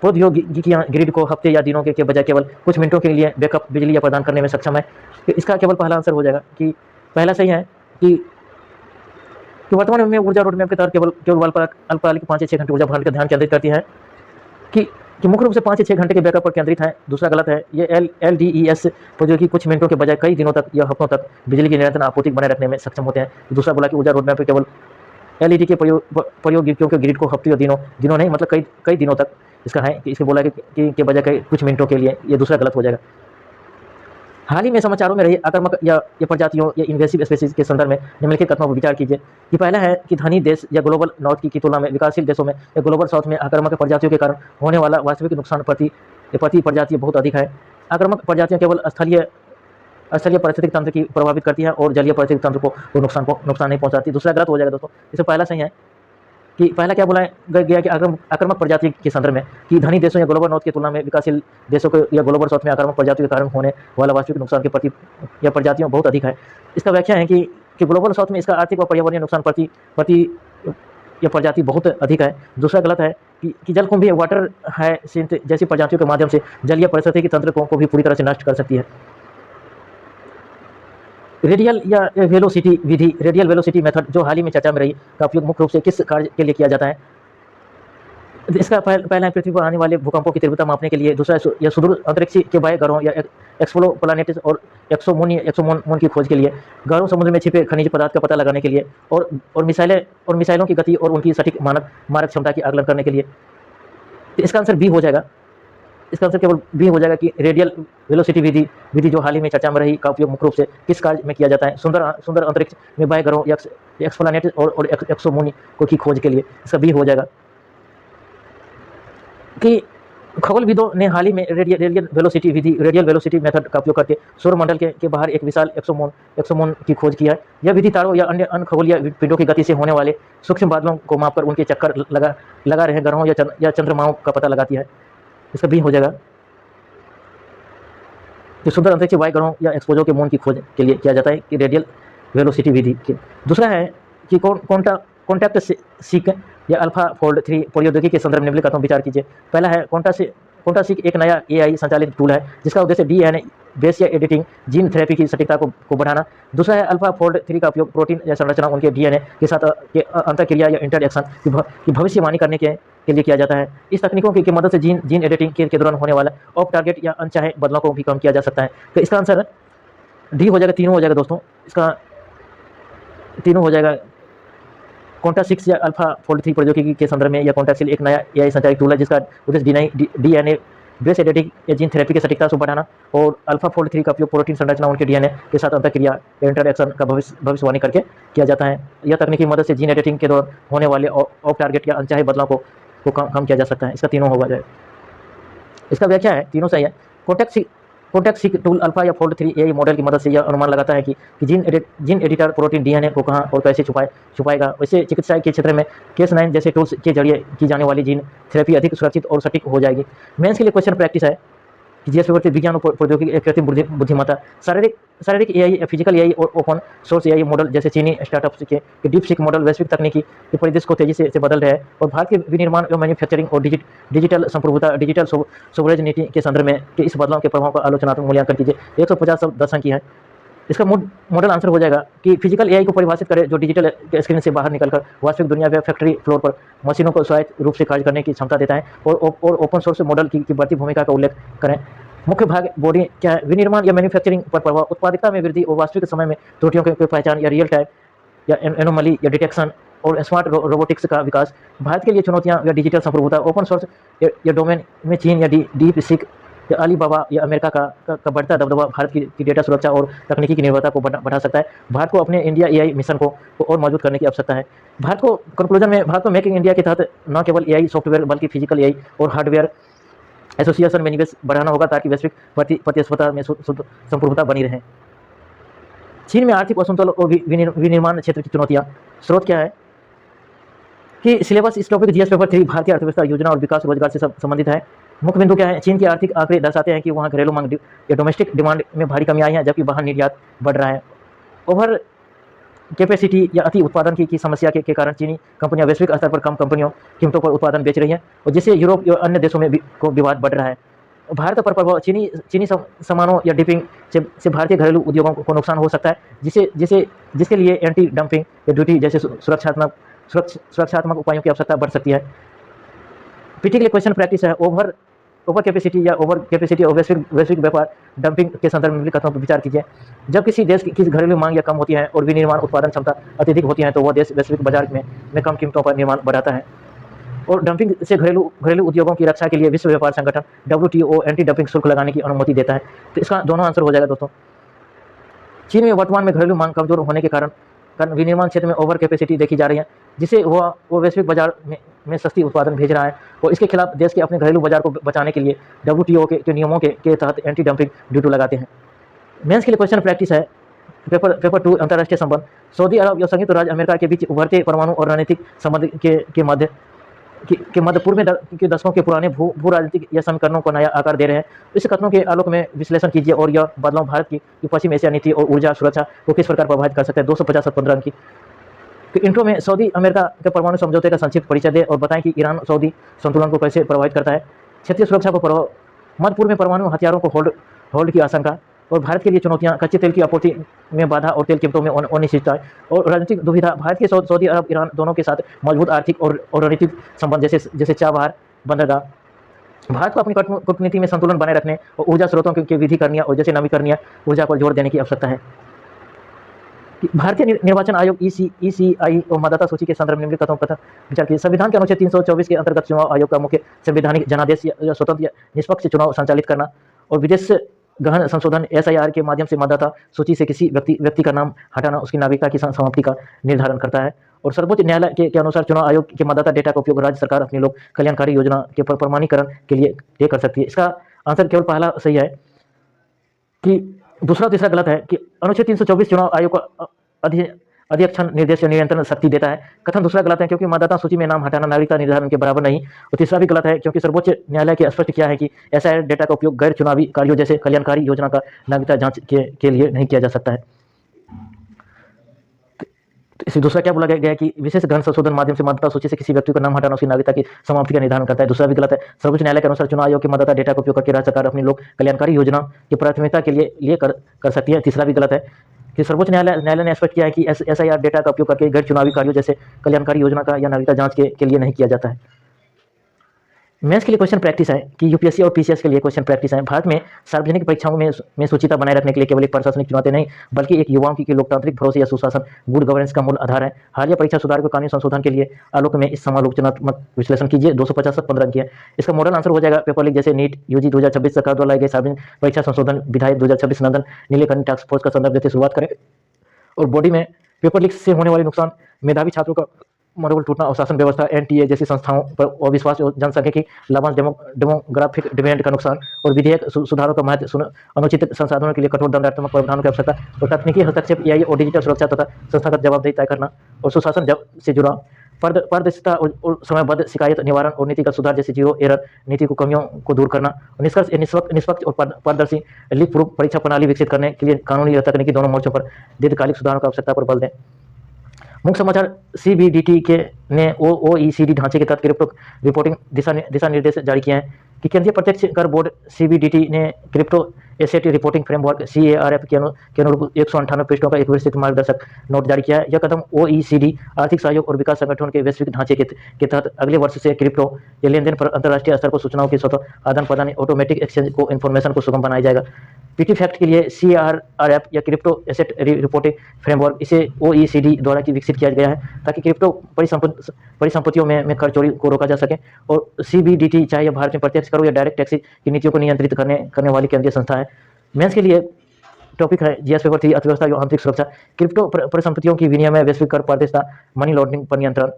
प्रौद्योगिकियां ग्रिड को हफ्ते या दिनों के बजाय केवल कुछ मिनटों के लिए बैकअप बिजली या प्रदान करने में सक्षम है। तो इसका केवल पहला आंसर हो जाएगा कि पहला सही है कि वर्तमान में ऊर्जा रोड मैप के तहत केवल अल्पकालिक 5 से 6 घंटे ऊर्जा भंडारण पर ध्यान केंद्रित करती है, कि मुख्य रूप से 5 से 6 घंटे के बैकअप पर केंद्रित है। दूसरा गलत है। ये LDES प्रौद्योगिकी कुछ मिनटों के बजाय कई दिनों तक या हफ्तों तक बिजली की निरंतर आपूर्ति बनाए रखने में सक्षम होते हैं। दूसरा बोला कि ऊर्जा रोड मैप पर केवल LED के प्रौद्योगिकियों के ग्रिड को हफ्ते या दिनों नहीं, मतलब कई दिनों तक इसका है कि इसके बोला कि के बजाय कुछ मिनटों के लिए। ये दूसरा गलत हो जाएगा। हाल ही में समाचारों में रही आक्रामक या प्रजातियों या इन्वेसिव स्पीसीज के संदर्भ में निम्नलिखित कथनों पर विचार कीजिए। कि पहला है कि धनी देश या ग्लोबल नॉर्थ की तुलना में विकासशील देशों में या ग्लोबल साउथ में आक्रामक प्रजातियों के कारण होने वाला वास्तविक नुकसान प्रति प्रजाति बहुत अधिक है। आक्रामक प्रजातियां केवल स्थलीय पारिस्थितिक तंत्र की प्रभावित करती है और जलीय पारिस्थितिक तंत्र को नुकसान नहीं पहुंचाती। दूसरा गलत हो जाएगा दोस्तों। इससे पहला सही है कि पहला क्या बोला गया कि आक्रामक प्रजाति के संदर्भ में कि धनी देशों या ग्लोबल नॉर्थ की तुलना में विकासशील देशों को या ग्लोबल साउथ में आक्रामक प्रजातियों के कारण होने वाला वास्तविक नुकसान के प्रति या प्रजातियों बहुत अधिक है। इसका व्याख्या है कि ग्लोबल साउथ में इसका आर्थिक और पर्यावरणीय नुकसान प्रति या प्रजाति बहुत अधिक है। दूसरा गलत है कि जलकुंभी वाटर हायसिंथ जैसी प्रजातियों के माध्यम से जलीय पारिस्थितिकी तंत्र को भी पूरी तरह से नष्ट कर सकती है। रेडियल या रेडियल वेलोसिटी मेथड जो हाल ही में चर्चा में रही का उपयोग मुख्य रूप से किस कार्य के लिए किया जाता है। इसका पहला है पृथ्वी पर आने वाले भूकंपों की तीव्रता मापने के लिए। दूसरा या सुदूर अंतरिक्ष के बाह्य ग्रहों या एक्सोप्लैनेट्स और एक्सोमून की खोज के लिए। गहरों समुद्र में छिपे खनिज पदार्थ का पता लगाने के लिए, और मिसाइलों की गति और उनकी सटीक मारक क्षमता की आकलन करने के लिए। इसका आंसर बी हो जाएगा। इसका आंसर केवल बी हो जाएगा कि रेडियल वेलोसिटी विधि जो हाल ही में चर्चा में रही का उपयोग मुख्य रूप से किस कार्य में किया जाता है। सुंदर अंतरिक्ष में बाह्य ग्रहों या एक्सोप्लैनेट्स और एक्सोमून की खोज के लिए। इसका बी हो जाएगा। कि खगोलविदों ने हाल ही में रेडियल वेलोसिटी मेथड का उपयोग करके सौर मंडल के बाहर एक विशाल एक्सोमून की खोज की है। यह विधि तारों या अन्य खगोलीय पिंडों की गति से होने वाले सूक्ष्म बादलों को मापकर उनके चक्कर लगा रहे ग्रहों या चंद्रमाओं का पता लगाती है। इसका भी हो जाएगा कि सुंदर अंतरिक्ष वायु ग्रहों या एक्सपोजर के मून की खोज के लिए किया जाता है कि रेडियल वेलोसिटी विधि के। दूसरा है कि कॉन्टैक्ट सीक या अल्फा फोल्ड 3 प्रौद्योगिकी के संदर्भ निम्नलिखित कथनों पर विचार कीजिए। पहला है कॉन्टासीक एक नया एआई संचालित टूल है जिसका उद्देश्य डीएनए बेस या एडिटिंग जीन थेरेपी की सटीकता को बढ़ाना। दूसरा है अल्फा फोल्ड 3 का उपयोग प्रोटीन या संरचना उनके डीएनए के साथ के अंतःक्रिया या इंटरएक्शन की भविष्यवाणी करने के लिए किया जाता है। इस तकनीकों की मदद से जीन एडिटिंग के दौरान होने वाला ऑफ टारगेट या अनचाहे बदलाव को भी कम किया जा सकता है। तो इसका आंसर डी हो जाएगा, तीनों हो जाएगा दोस्तों। इसका तीनों हो जाएगा। कॉन्टासिक्स या अल्फा फोल्ड 3 प्रौद्योगिकी के संदर्भ में यह कॉन्टासिल एक नया एआई संचालित टूल है जिसका उद्देश्य डीएनए बेस एडिटिंग या जीन थेरेपी की सटीकता को बढ़ाना और अल्फा फोल्ड 3 का उपयोग प्रोटीन संरचना उनके डीएनए के साथ अंतःक्रिया या इंटरएक्शन का भविष्यवाणी करके किया जाता है। यह तकनीकी मदद से जीन एडिटिंग के दौरान होने वाले ऑफ टारगेट या अनचाहे बदलाव को कम किया जा सकता है। इसका तीनों होगा जाए। इसका व्याख्या है, तीनों सही है। कॉन्टैक्ट टूल अल्फा या फोल्ड 3 एआई मॉडल की मदद से यह अनुमान लगाता है कि जीन एडिटर प्रोटीन डीएनए को कहाँ और कैसे छुपाएगा। वैसे चिकित्सा के क्षेत्र में Cas9 जैसे टूल्स के जरिए की जाने वाली जीन थेरेपी अधिक सुरक्षित और सटीक हो जाएगी। मेंस के लिए क्वेश्चन प्रैक्टिस है कि जीएस पेपर विज्ञान और प्रौद्योगिकी कृत्रिम बुद्धिमत्ता, शारीरिक एआई, फिजिकल एआई और ओपन सोर्स एआई मॉडल जैसे चीनी स्टार्टअप्स के डीप सीक मॉडल वैश्विक तकनीकी के परिदृश्य को तेजी से बदल रहे हैं और भारत के विनिर्माण एवं मैन्युफैक्चरिंग और डिजिटल संप्रभुता, डिजिटल सोवरेनिटी के संदर्भ में के इस बदलाव के प्रभाव का आलोचनात्मक मूल्यांकन कीजिए। 150 दशक की है। इसका मॉडल आंसर हो जाएगा कि फिजिकल एआई को परिभाषित करें जो डिजिटल स्क्रीन से बाहर निकलकर वास्तविक दुनिया में फैक्ट्री फ्लोर पर मशीनों को स्वायत्त रूप से कार्य करने की क्षमता देता है और ओपन सोर्स मॉडल की बढ़ती भूमिका का उल्लेख करें। मुख्य भाग बॉडी क्या है? विनिर्माण या मैन्युफैक्चरिंग पर प्रभाव, उत्पादकता में वृद्धि और वास्तविक समय में त्रुटियों की पहचान या रियल टाइम या एनोमली या डिटेक्शन और स्मार्ट रोबोटिक्स का विकास। भारत के लिए चुनौतियां या डिजिटल संप्रभुता, ओपन सोर्स या डोमेन में चीन या डीप सीक या अलीबाबा या अमेरिका का बढ़ता दबदबा भारत की डेटा सुरक्षा और तकनीकी की निर्भरता को बढ़ा सकता है। भारत को अपने इंडिया एआई मिशन को और मजबूत करने की आवश्यकता है। भारत को मेक इन इंडिया के तहत न केवल एआई सॉफ्टवेयर बल्कि फिजिकल एआई और हार्डवेयर एसोसिएशन में निवेश बढ़ाना होगा ताकि वैश्विक प्रतिस्पर्धा में संप्रभुता बनी रहे। चीन में आर्थिक असंतुलन और विनिर्माण क्षेत्र की चुनौतियां। स्रोत क्या है कि सिलेबस इस टॉपिक जीएस पेपर 3 भारतीय अर्थव्यवस्था, योजना और विकास रोजगार से संबंधित है। मुख्य बिंदु क्या है? चीन के आर्थिक आंकड़े दर्शाते हैं कि वहाँ घरेलू मांग या डोमेस्टिक डिमांड में भारी कमी आई है जबकि बाहर निर्यात बढ़ रहा है। ओवर कैपेसिटी या अति उत्पादन की समस्या के कारण चीनी कंपनियां वैश्विक स्तर पर कम कीमतों पर उत्पादन बेच रही हैं और जिससे यूरोप और अन्य देशों में को विवाद बढ़ रहा है। भारत पर प्रभाव, चीनी सामानों या डिपिंग से भारतीय घरेलू उद्योगों को नुकसान हो सकता है जिसके लिए एंटी डंपिंग या ड्यूटी जैसे सुरक्षात्मक उपायों की आवश्यकता बढ़ सकती है। पीटी के लिए क्वेश्चन प्रैक्टिस है, ओवर कैपेसिटी और वैश्विक व्यापार डंपिंग के संदर्भ में कथनों पर विचार कीजिए। जब किसी देश की घरेलू मांग या कम होती है और विनिर्माण उत्पादन क्षमता अत्यधिक होती है तो वह देश वैश्विक बाजार में कम कीमतों पर निर्माण बढ़ाता है और डंपिंग से घरेलू उद्योगों की रक्षा के लिए विश्व व्यापार संगठन WTO एंटी डंपिंग शुल्क लगाने की अनुमति देता है। तो इसका दोनों आंसर हो जाएगा दोस्तों। चीन में वर्तमान में घरेलू मांग कमजोर होने के कारण विनिर्माण क्षेत्र में ओवर कैपेसिटी देखी जा रही है जिससे वह वैश्विक बाजार में सस्ती उत्पादन भेज रहा है और इसके खिलाफ देश के अपने घरेलू बाजार को बचाने के लिए WTO के नियमों के तहत एंटी डंपिंग ड्यूटी लगाते हैं। मेंस के लिए क्वेश्चन प्रैक्टिस है, पेपर 2 अंतर्राष्ट्रीय संबंध। सऊदी अरब या संयुक्त राज्य अमेरिका के बीच उभरते परमाणु और रणनीतिक संबंध के मध्य पूर्व के दशकों के पुराने भू राजनीतिक या समीकरणों को नया आकार दे रहे हैं। इस कथनों के आलोक में विश्लेषण कीजिए और यह बदलाव भारत की पश्चिम एशिया नीति और ऊर्जा सुरक्षा को किस प्रकार प्रभावित कर सकते हैं। 250 15 अंक की इंट्रो में सऊदी अमेरिका के परमाणु समझौते का संक्षिप्त परिचय दें और बताएं कि ईरान सऊदी संतुलन को कैसे प्रभावित करता है। क्षेत्रीय सुरक्षा को प्रभाव, मध्य पूर्व में परमाणु हथियारों को होल्ड की आशंका और भारत के लिए चुनौतियां, कच्चे तेल की आपूर्ति में बाधा और तेल कीमतों में अनिश्चितता और राजनीतिक दुविधा। भारत के सऊदी अरब ईरान दोनों के साथ मजबूत आर्थिक और रणनीतिक संबंध जैसे चाबहार बंदरगाह। भारत को अपनी कूटनीति में संतुलन बनाए रखने और ऊर्जा स्रोतों की वृद्धि करनी और जैसे नवीकरणीय ऊर्जा पर जोर देने की आवश्यकता है। भारतीय निर्वाचन आयोग ECI और मतदाता सूची के संदर्भ में निम्नलिखित कथनों पर विचार कीजिए। संविधान के अनुच्छेद 324 के अंतर्गत चुनाव आयोग का मुख्य संवैधानिक जनादेश या स्वतंत्र या निष्पक्ष चुनाव संचालित करना और गहन संशोधन SIR के माध्यम से मतदाता सूची से किसी व्यक्ति का नाम हटाना उसकी नागरिकता की समाप्ति का निर्धारण करता है। और सर्वोच्च न्यायालय के अनुसार चुनाव आयोग के मतदाता डेटा का उपयोग राज्य सरकार अपनी लोक कल्याणकारी योजना के प्रमाणीकरण के लिए ये कर सकती है। इसका आंसर केवल पहला सही है कि दूसरा तीसरा गलत है कि अनुच्छेद 324 चुनाव आयोग को अध्यक्ष निर्देश नियंत्रण शक्ति देता है। कथन दूसरा गलत है क्योंकि मतदाता सूची में नाम हटाना नागरिकता निर्धारण के बराबर नहीं। और तीसरा भी गलत है क्योंकि सर्वोच्च न्यायालय के स्पष्ट किया है कि SIR डेटा का उपयोग गैर चुनावी कार्यों जैसे कल्याणकारी योजना का नागरिकता जांच के लिए नहीं किया जा सकता है। इसे दूसरा क्या बोला गया कि विशेष गहन संशोधन माध्यम से मतदाता सूची से किसी व्यक्ति का नाम हटाना उसकी नागरिकता की समाप्ति का निर्धारण करता है। दूसरा भी गलत है। सर्वोच्च न्यायालय के अनुसार चुनाव आयोग के मतदाता डेटा का उपयोग करके राज्य सरकार अपनी लोक कल्याणकारी योजना की प्राथमिकता के लिए कर सकती है। तीसरा भी गलत है कि सर्वोच्च न्यायालय ने स्पष्ट किया है कि SIR डेटा का उपयोग करके गैर चुनावी कार्यों जैसे कल्याणकारी योजना का या नागरिकता जांच के लिए नहीं किया जाता है। मेंस के लिए क्वेश्चन प्रैक्टिस है कि UPSC और PCS के लिए क्वेश्चन प्रैक्टिस है। भारत में सार्वजनिक परीक्षाओं में शुचिता बनाए रखने के लिए केवल एक प्रशासनिक चुनौती नहीं बल्कि एक युवाओं की लोकतांत्रिक भरोसे या सुशासन गुड गवर्नेंस का मूल आधार है। हालिया परीक्षा सुधार को कानूनी संशोधन के लिए आलोक में इस समालोचनात्मक विश्लेषण कीजिए। 250 15 अंक है। इसका मॉडल आंसर हो जाएगा पेपर लीक जैसे नीट UG 2026 सरकार द्वारा लाई गई सार्वजनिक परीक्षा संशोधन विधायक 2026 नंदन नीलेकणी टास्क फोर्स का संदर्भ देते शुरुआत करें। और बॉडी में पेपर लीक से होने वाले नुकसान, मेधावी छात्रों का मनोबल टूटना और शासन व्यवस्था NTA जैसी संस्थाओं पर अविश्वास और जनसंख्या की लाभांश डेमोग्राफिक डिविडेंड का नुकसान और विधेयक सुधारों का महत्व, अनुचित संसाधनों के लिए कठोर दंडात्मक प्रावधानों की आवश्यकता और तकनीकी हस्तक्षेप AI और डिजिटल सुरक्षा तथा संस्थागत जवाबदेही तय करना और सुशासन से जुड़ा पारदर्शिता और समयबद्ध शिकायत निवारण और नीतिगत सुधार जैसे जीरो एरर नीति को कमियों को दूर करना और निष्पक्ष और पारदर्शी लीक प्रूफ परीक्षा प्रणाली विकसित करने के लिए कानूनी और तकनीकी दोनों मोर्चों पर दीर्घकालिक सुधारों की आवश्यकता पर बल दें। मुख्य समाचार CBDT ने OECD ढांचे के तहत क्रिप्टो रिपोर्टिंग दिशा निर्देश जारी किए हैं कि केंद्रीय प्रत्यक्ष कर बोर्ड CBDT ने crypto asset reporting framework CARF के अनुरूप 198 पृष्ठों का एक विस्तृत मार्गदर्शक नोट जारी किया है। यह कदम OECD आर्थिक सहयोग और विकास संगठन के वैश्विक ढांचे के तहत अगले वर्ष से क्रिप्टो के लेन देन पर अंतर्राष्ट्रीय स्तर पर सूचनाओं के स्वतः आदान प्रदान ऑटोमेटिक एक्सचेंज को इन्फॉर्मेशन को सुगम बनाया जाएगा। PT फैक्ट के लिए CARF या क्रिप्टो एसेट रिपोर्टिंग फ्रेमवर्क इसे OECD द्वारा विकसित किया गया है ताकि क्रिप्टो परिसंपत्तियों में कर चोरी को रोका जा सके। और CBDT चाहे यह भारत में प्रत्यक्ष करो या डायरेक्ट टैक्स की नीतियों को नियंत्रित करने वाली केंद्रीय संस्था है। मेंस के लिए टॉपिक है GS पेपर 3 अर्थव्यवस्था और आंतरिक सुरक्षा, क्रिप्टो परिसंपत्तियों की विनिमय, वैश्विक कर पारदर्शिता, मनी लॉन्ड्रिंग पर नियंत्रण।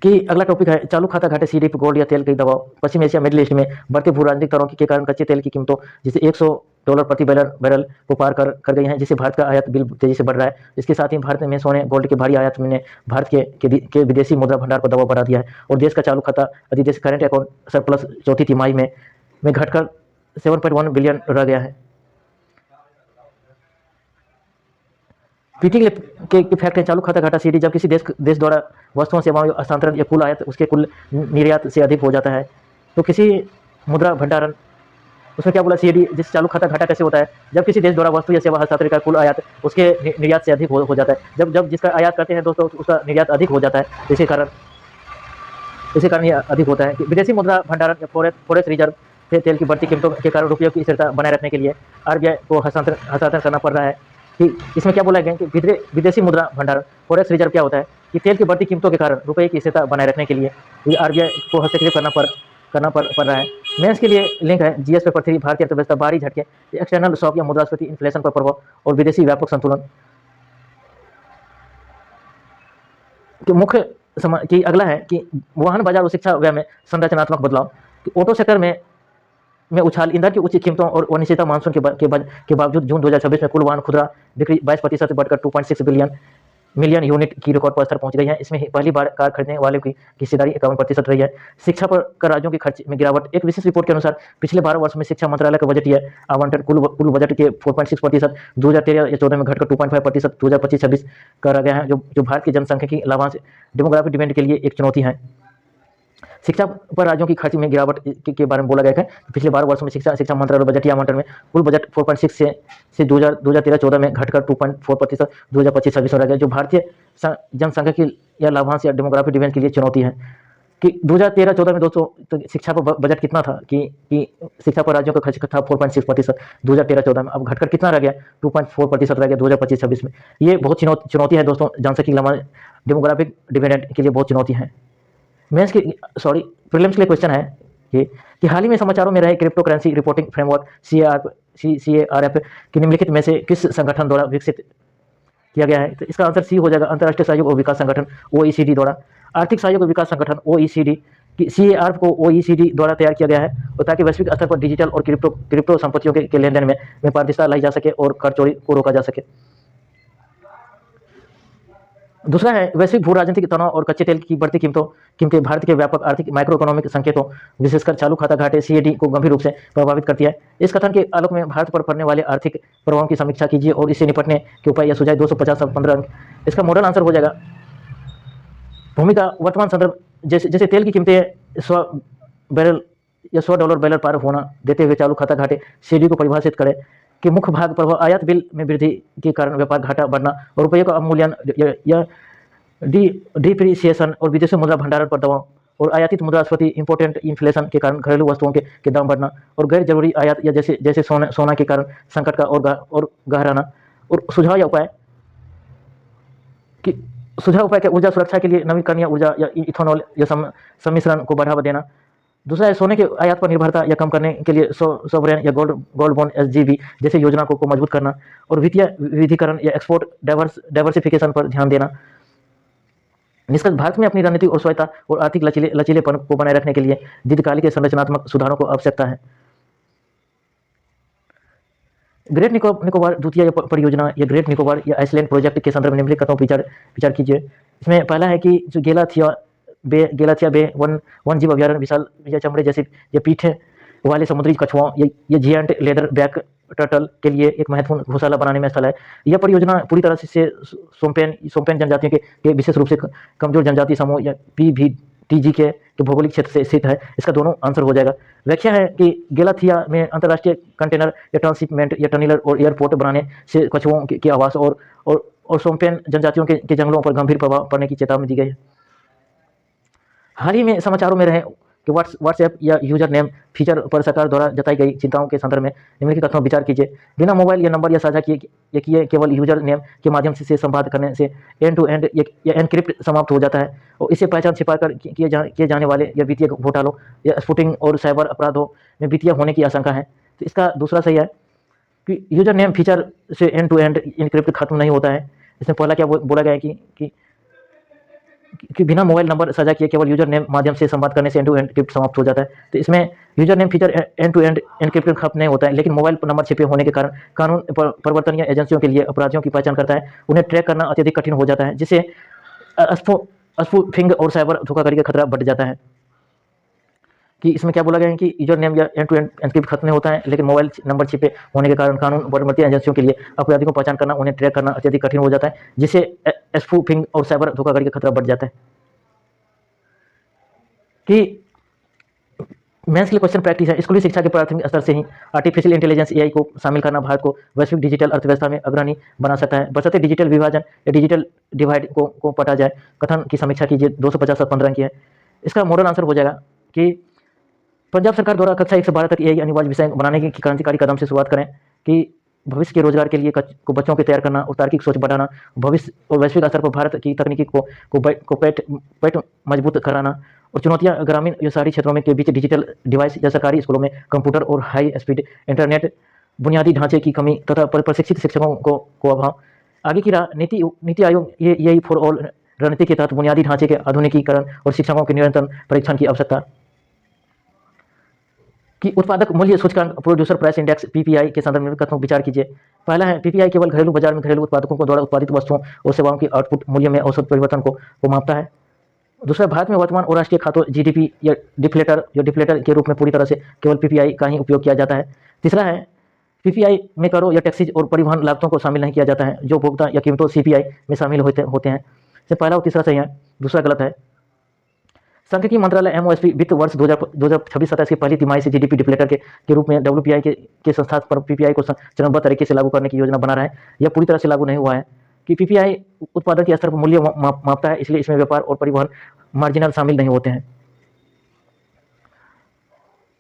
कि अगला टॉपिक है चालू खाता घाटे CDP गोल्ड या तेल की दबाव। पश्चिम एशिया मिडिल ईस्ट में बढ़ते भू राजनीतिक दरों के कारण कच्चे तेल की कीमतों जिसे $100 प्रति बैरल को पार कर गई हैं, जिससे भारत का आयात बिल तेजी से बढ़ रहा है। इसके साथ ही भारत में सोने गोल्ड के भारी आयात ने भारत के विदेशी मुद्रा भंडार पर दबाव बढ़ा दिया है और देश का चालू खाता अधिदेश करेंट अकाउंट सरप्लस चौथी तिमाही में घटकर 7.1 बिलियन रह गया है। PT के फैक्ट है चालू खाता घाटा CD जब किसी देश द्वारा वस्तुओं सेवाओं हस्तांतरण या कुल आयात उसके कुल निर्यात से अधिक हो जाता है तो किसी मुद्रा भंडारण उसमें क्या बोला CD जिस चालू खाता घाटा कैसे होता है जब किसी देश द्वारा वस्तु या सेवा हस्तांतरण का कुल आयात उसके निर्यात से अधिक हो जाता है। जब जिसका आयात करते हैं दोस्तों उसका निर्यात अधिक हो जाता है। इसी कारण यह अधिक होता है कि विदेशी मुद्रा भंडारण या फॉरेक्स रिजर्व तेल की बढ़ती कीमतों के कारण रुपये की स्थिरता बनाए रखने के लिए RBI को हस्तांतरण करना पड़ रहा है। कि इसमें क्या बोला गया कि विदेशी मुद्रा भंडारण फॉरेक्स रिजर्व क्या होता है कि तेल की बढ़ती कीमतों के कारण रुपये की स्थिरता बनाए रखने के लिए RBI को हस्तक्षेप करना पड़ रहा है। मेंस के लिए लिंक है GS पेपर 3 भारतीय अर्थव्यवस्था, बाहरी झटके, एक्सटर्नल शॉक या मुद्रास्फीति, इन्फ्लेशन पर प्रभाव और विदेशी व्यापक संतुलन। कि मुख्य कि अगला है कि वाहन बाजार और शिक्षा व्यय में संरचनात्मक बदलाव। कि ऑटो सेक्टर में उछाल, ईंधन की उच्च कीमतों और अनिश्चितता मानसून के बावजूद जून 2026 में कुल वाहन खुदरा बिक्री 22% से बढ़कर 2.6 मिलियन यूनिट की रिकॉर्ड पर स्तर पहुंच गई है। इसमें पहली बार कार खरीदने वाले की हिस्सेदारी 51% रही है। शिक्षा पर कर राज्यों के खर्च में गिरावट। एक विशेष रिपोर्ट के अनुसार पिछले 12 वर्ष में शिक्षा मंत्रालय का बजटीय आवंटन कुल बजट के 4.6% 2013 या 14 में घटकर 2.5% 2025-26 कर गया है, जो भारत की जनसंख्या की लाभांश डेमोग्राफिक डिमांड के लिए एक चुनौती है। शिक्षा पर राज्यों की खर्च में गिरावट के बारे में बोला गया है। पिछले 12 वर्षों में शिक्षा मंत्रालय बजटीय आवंटन में कुल बजट 4.6 से 2013-14 में घटकर 2.4% 2025-26 में रह गया, जो भारतीय जनसंख्या की या लाभांश या डेमोग्राफिक डिमांड के लिए चुनौती है। कि 2013-14 में दोस्तों तो शिक्षा पर बजट कितना था कि शिक्षा पर राज्यों का खर्च था 4.6% 2013-14 में, अब घटकर कितना रह गया 2.4% रह गया 2025-26 में। ये बहुत चुनौती है दोस्तों, जनसंख्या की लाभांश डेमोग्राफिक डिविडेंड के लिए बहुत चुनौती है। प्रीलिम्स के लिए क्वेश्चन है ये कि हाल ही में समाचारों में रहे crypto currency reporting framework CARF की निम्नलिखित में से किस संगठन द्वारा विकसित किया गया है? तो इसका आंसर सी हो जाएगा, अंतर्राष्ट्रीय सहयोग और विकास संगठन OECD द्वारा। आर्थिक सहयोग और विकास संगठन OECD की CARF को OECD द्वारा तैयार किया गया है और ताकि वैश्विक स्तर पर डिजिटल और क्रिप्टो संपत्तियों के लेन देन में पारदर्शिता लाई जा सके और कर चोरी को रोका जा सके। दूसरा है वैश्विक भू राजनीतिक तनाव और कच्चे तेल की बढ़ती कीमतें भारत के व्यापक आर्थिक माइक्रो इकोनॉमिक संकेतों विशेषकर चालू खाता घाटे CAD को गंभीर रूप से प्रभावित करती है। इस कथन के आलोक में भारत पर पड़ने वाले आर्थिक प्रभावों की समीक्षा कीजिए और इससे निपटने के उपाय या सुझाव 250 और 15 अंक। इसका मॉडल आंसर हो जाएगा भूमिका वर्तमान संदर्भ जैसे तेल की कीमतें $100 बैरल पार होना देते हुए चालू खाता घाटे CAD को परिभाषित करें कि मुख्य भाग प्रभाव आयात बिल में वृद्धि के कारण व्यापार घाटा बढ़ना और रुपये का अवमूल्यन या डिप्रिसिएशन और विदेशी मुद्रा भंडारण पर दबाव और आयातित मुद्रास्फीति इंपोर्टेंट इन्फ्लेशन के कारण घरेलू वस्तुओं के दाम बढ़ना और गैर जरूरी आयात या जैसे सोना के कारण संकट का और गहराना। और सुझाव या उपाय के ऊर्जा सुरक्षा के लिए नवीकरणीय ऊर्जा या इथेनॉल या सम्मिश्रण को बढ़ावा देना। दूसरा है सोने के आयात पर निर्भरता या कम करने के लिए सोवरेन या गोल्ड बॉन्ड SGB जैसे योजना को मजबूत करना और वित्तीय विविधीकरण या एक्सपोर्ट डाइवर्सिफिकेशन पर ध्यान देना। निष्कर्ष भारत में अपनी रणनीतिक और स्वायत्ता और आर्थिक लचीलेपन को बनाए रखने के लिए दीर्घकालिक संरचनात्मक सुधारों को आवश्यकता है। ग्रेट निकोबार द्वितीय परियोजना या ग्रेट निकोबार या आइसलैंड प्रोजेक्ट के संदर्भ में निम्नलिखित कथनों पर विचार कीजिए। इसमें पहला है कि जो गेलाथिया बे वन जीव अभ्यारण्य विशाल या चमड़े जैसे ये पीठ वाले समुद्री कछुओं ये जियांट लेदर बैक टर्टल के लिए एक महत्वपूर्ण घोंसला बनाने में स्थल है। यह परियोजना पूरी तरह से सोम्पेन जनजातियों के विशेष रूप से कमजोर जनजाति समूह या PVTG के भौगोलिक क्षेत्र से स्थित है। इसका दोनों आंसर हो जाएगा। व्याख्या है कि गेलाथिया में अंतर्राष्ट्रीय कंटेनर या ट्रांसशिपमेंट या टनलर और एयरपोर्ट बनाने से कछुओं के आवास और सोम्पेन जनजातियों के जंगलों पर गंभीर प्रभाव पड़ने की चेतावनी दी गई है। हाल ही में समाचारों में रहे कि व्हाट्सएप या यूजर नेम फीचर पर सरकार द्वारा जताई गई चिंताओं के संदर्भ में निम्नलिखित कथनों पर विचार कीजिए। बिना मोबाइल या नंबर या साझा किए केवल यूजर नेम के माध्यम से संवाद करने से एंड टू एंड या एनक्रिप्ट समाप्त हो जाता है और इसे पहचान छिपाकर किए जाने वाले या वित्तीय घोटालों या स्पूटिंग और साइबर अपराधों में वित्तीय होने की आशंका है। तो इसका दूसरा सही है कि यूजर नेम फीचर से एंड टू एंड एनक्रिप्ट खत्म नहीं होता है। इसमें पहला क्या बोला गया है कि बिना मोबाइल नंबर साझा किए केवल यूजर नेम माध्यम से संवाद करने से एंड टू एंड एनक्रिप्ट समाप्त हो जाता है। तो इसमें user name feature end to end encrypt खत्म नहीं होता है, लेकिन मोबाइल नंबर छिपे होने के कारण कानून प्रवर्तन या एजेंसियों के लिए अपराधियों की पहचान करता है, उन्हें ट्रैक करना अत्यधिक कठिन हो जाता है, जिससे स्पूफिंग और साइबर धोखाधड़ी का खतरा बढ़ जाता है। कि इसमें क्या बोला गया है कि यूजर नेम या एंड टू एंड एनक्रिप्ट खत्म नहीं होता है, लेकिन मोबाइल नंबर छिपे होने के कारण कानून प्रवर्तन एजेंसियों के लिए अपराधियों को पहचान करना, उन्हें ट्रैक करना अत्यधिक कठिन हो जाता है, जिससे स्पूफिंग और साइबर धोखाधड़ी का खतरा बढ़ जाता है। कि मेंस के लिए क्वेश्चन प्रैक्टिस है। स्कूली शिक्षा के प्राथमिक स्तर से ही आर्टिफिशियल इंटेलिजेंस AI को शामिल करना भारत को वैश्विक डिजिटल अर्थव्यवस्था में अग्रणी बना सकता है, बशर्ते डिजिटल विभाजन या डिजिटल डिवाइड को पटा जाए। कथन की समीक्षा कीजिए। 250 और 15 की है। इसका मॉडल आंसर हो जाएगा कि पंजाब सरकार द्वारा कक्षा 1 से 12 तक AI अनिवार्य विषय बनाने की क्रांतिकारी कदम से शुरुआत करें कि भविष्य के रोजगार के लिए बच्चों को तैयार करना और तार्किक सोच बढ़ाना, भविष्य और वैश्विक स्तर पर भारत की तकनीकी को पेट मजबूत कराना और चुनौतियां ग्रामीण या शहरी क्षेत्रों में के बीच डिजिटल डिवाइस या सरकारी स्कूलों में कंप्यूटर और हाई स्पीड इंटरनेट, बुनियादी ढांचे की कमी तथा प्रशिक्षित शिक्षकों को अभाव। आगे की नीति आयोग यही फॉर ऑल रणनीति के तहत बुनियादी ढांचे के आधुनिकीकरण और शिक्षकों के निरंतर परीक्षण की आवश्यकता। कि उत्पादक मूल्य सूचकांक प्रोड्यूसर प्राइस इंडेक्स PPI के संदर्भ में कथनों विचार कीजिए। पहला है PPI केवल घरेलू बाजार में घरेलू उत्पादकों को द्वारा उत्पादित वस्तुओं और सेवाओं की आउटपुट मूल्य में औसत परिवर्तन को मापता है। दूसरा, भारत में वर्तमान और राष्ट्रीय खातों GDP या डिफ्लेटर के रूप में पूरी तरह से केवल PPI का ही उपयोग किया जाता है। तीसरा है PPI में करों या टैक्सीज और परिवहन लागतों को शामिल नहीं किया जाता है, जो उपभोक्ता या कीमतों CPI में शामिल होते हैं। से पहला और तीसरा सही है, दूसरा गलत है। सांख्यिकी मंत्रालय MOSP वित्त वर्ष 2026-27 की पहली तिमाही से GDP डिफ्लेटर के रूप में WPI के संस्थान पर PPI को चरणबद्ध तरीके से लागू करने की योजना बना रहा है। यह पूरी तरह से लागू नहीं हुआ है कि PPI उत्पादन के स्तर पर मूल्य मापता है, इसलिए इसमें व्यापार और परिवहन मार्जिनल शामिल नहीं होते हैं।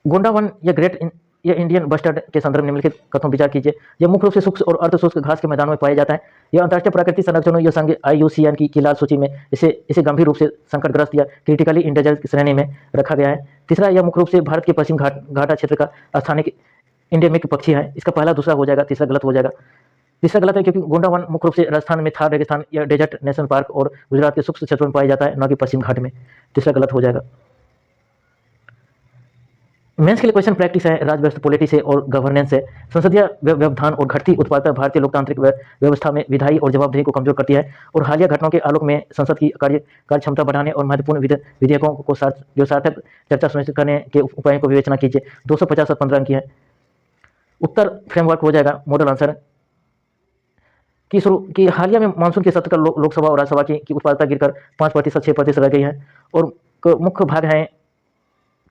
गोंडा 1 या ग्रेट या इंडियन बस्टर्ड के संदर्भ में निम्नलिखित कथनों विचार कीजिए। यह मुख्य रूप से शुष्क और अर्धशुष्क घास के मैदानों में पाया जाता है। यह अंतर्राष्ट्रीय प्राकृतिक संरक्षणों या संघ IUCN की लाल सूची में इसे गंभीर रूप से संकटग्रस्त या क्रिटिकली इंडेंजर्ड की श्रेणी में रखा गया है। तीसरा, यह मुख्य रूप से भारत के पश्चिम घाटा क्षेत्र का स्थानिक इंडेमिक पक्षी है। इसका पहला दूसरा हो जाएगा, तीसरा गलत हो जाएगा। तीसरा गलत है क्योंकि गोंडा वन मुख्य रूप से राजस्थान में थार रेगिस्तान या डेजर्ट नेशनल पार्क और गुजरात के शुष्क क्षेत्रों में पाया जाता है, न कि पश्चिम घाट में। तीसरा गलत हो जाएगा। मेंस के लिए क्वेश्चन प्रैक्टिस है, राज्य व्यवस्था पॉलिटी से और गवर्नेंस से। संसदीय व्यवधान और घटती उत्पादकता भारतीय लोकतांत्रिक व्यवस्था में विधायी और जवाबदेही को कमजोर करती है और हालिया घटनाओं के आलोक में संसद की कार्य क्षमता बढ़ाने और महत्वपूर्ण विधेयकों को सार्थक चर्चा सुनिश्चित करने के उपायों को विवेचना कीजिए। 250 और 15 अंक की है। उत्तर फ्रेमवर्क हो जाएगा मॉडल आंसर कि हालिया में मानसून के सत्र का लोकसभा और राज्यसभा की उत्पादकता गिरकर 5%, 6% रह गई है और मुख्य भाग है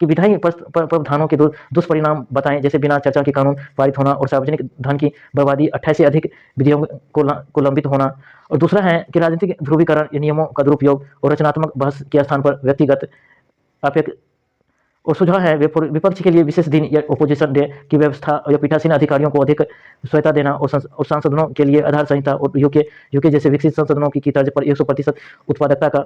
कि विधायी प्रावधानों के दुष्परिणाम बताएं, जैसे बिना चर्चा के कानून पारित होना और सार्वजनिक धन की बर्बादी, 28 से अधिक विधियों को लंबित होना। और दूसरा है कि राजनीतिक ध्रुवीकरण, नियमों का दुरुपयोग और रचनात्मक बहस के स्थान पर व्यक्तिगत अपेक्ष। और सुझाव है विपक्ष के लिए विशेष दिन या ओपोजिशन डे की व्यवस्था या पीठासीन अधिकारियों को अधिक स्वायत्ता देना और संशोधनों के लिए आधार संहिता और यूके जैसे विकसित संशोधनों की तर्ज पर 100% उत्पादकता का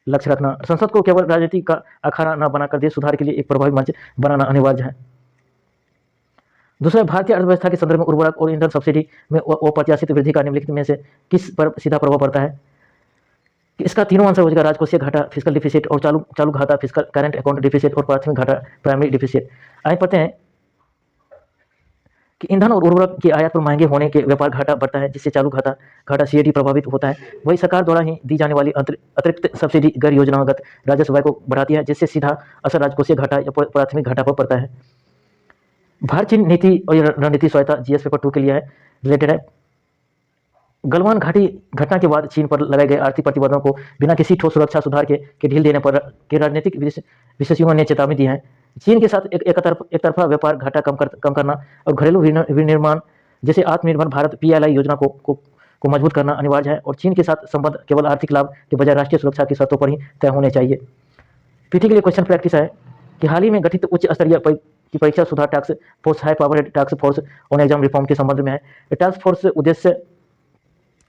लक्ष्य रखना। संसद को केवल राजनीति का अखाड़ा न बनाकर देश सुधार के लिए एक प्रभावी मंच बनाना अनिवार्य है। दूसरा, भारतीय अर्थव्यवस्था के संदर्भ में उर्वरक और ईंधन सब्सिडी में अप्रत्याशित वृद्धि का निम्नलिखित में से किस पर सीधा प्रभाव पड़ता है? इसका तीनों आंसर हो जाएगा, राजकोषीय घाटा फिस्कल डिफिसिट और चालू घाटा फिस्कल करंट अकाउंट डिफिसिट और प्राथमिक घाटा प्राइमरी डिफिसिट। आइए पढ़ते हैं कि ईंधन और उर्वरक की आयात पर महंगे होने के व्यापार घाटा बढ़ता है, जिससे चालू घाटा CAD प्रभावित होता है। वही सरकार द्वारा ही दी जाने वाली अतिरिक्त सब्सिडी गैर योजनागत राजस्व व्यय को बढ़ाती है, जिससे सीधा असर राजकोषीय घाटा या प्राथमिक घाटा पर पड़ता है। भारत चीन नीति और रणनीति स्वायत्ता GS पेपर 2 के लिए है, रिलेटेड है। गलवान घाटी घटना के बाद चीन पर लगाए गए आर्थिक प्रतिबंधों को बिना किसी ठोस सुरक्षा सुधार के ढील देने पर के राजनीतिक विशेषज्ञों ने चेतावनी दी है। चीन के साथ एक तरफा व्यापार घाटा कम करना और घरेलू विनिर्माण जैसे आत्मनिर्भर भारत PLI योजना को मजबूत करना अनिवार्य है और चीन के साथ संबंध केवल आर्थिक लाभ के बजाय राष्ट्रीय सुरक्षा की शर्तों पर ही तय होने चाहिए। PT के लिए क्वेश्चन प्रैक्टिस है कि हाल ही में गठित उच्च स्तरीय की परीक्षा सुधार task force high power task force on exam reform के संबंध में है। टास्क फोर्स उद्देश्य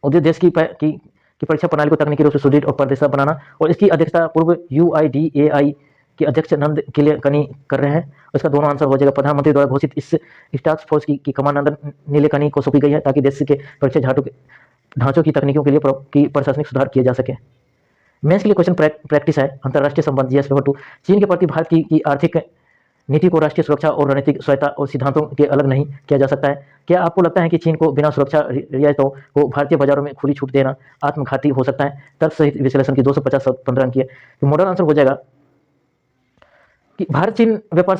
देश की परीक्षा प्रणाली को तकनीकी रूप से सुदृढ़ और पारदर्शी बनाना और इसकी अध्यक्षता पूर्व UIDAI के अध्यक्ष नंद किलेकनी कर रहे हैं। उसका दोनों आंसर हो जाएगा। प्रधानमंत्री द्वारा घोषित इस टास्क फोर्स की कमान नंदन नीलेकनी को सौंपी गई है ताकि देश के परीक्षा ढांचों की तकनीकों के लिए प्रशासनिक सुधार किए जा सके। मेंस के लिए क्वेश्चन प्रैक्टिस है, अंतर्राष्ट्रीय संबंध GS पेपर 2। चीन के प्रति भारत की आर्थिक नीति को राष्ट्रीय सुरक्षा और रणनीतिक स्वायत्ता और सिद्धांतों के अलग नहीं किया जा सकता है। क्या आपको लगता है कि चीन को बिना सुरक्षा रियायतों को भारतीय बाजारों में खुली छूट देना आत्मघाती हो सकता है? तर्क सहित विश्लेषण की 250 और 15 अंक की है। तो मॉडल आंसर हो जाएगा कि भारत चीन व्यापार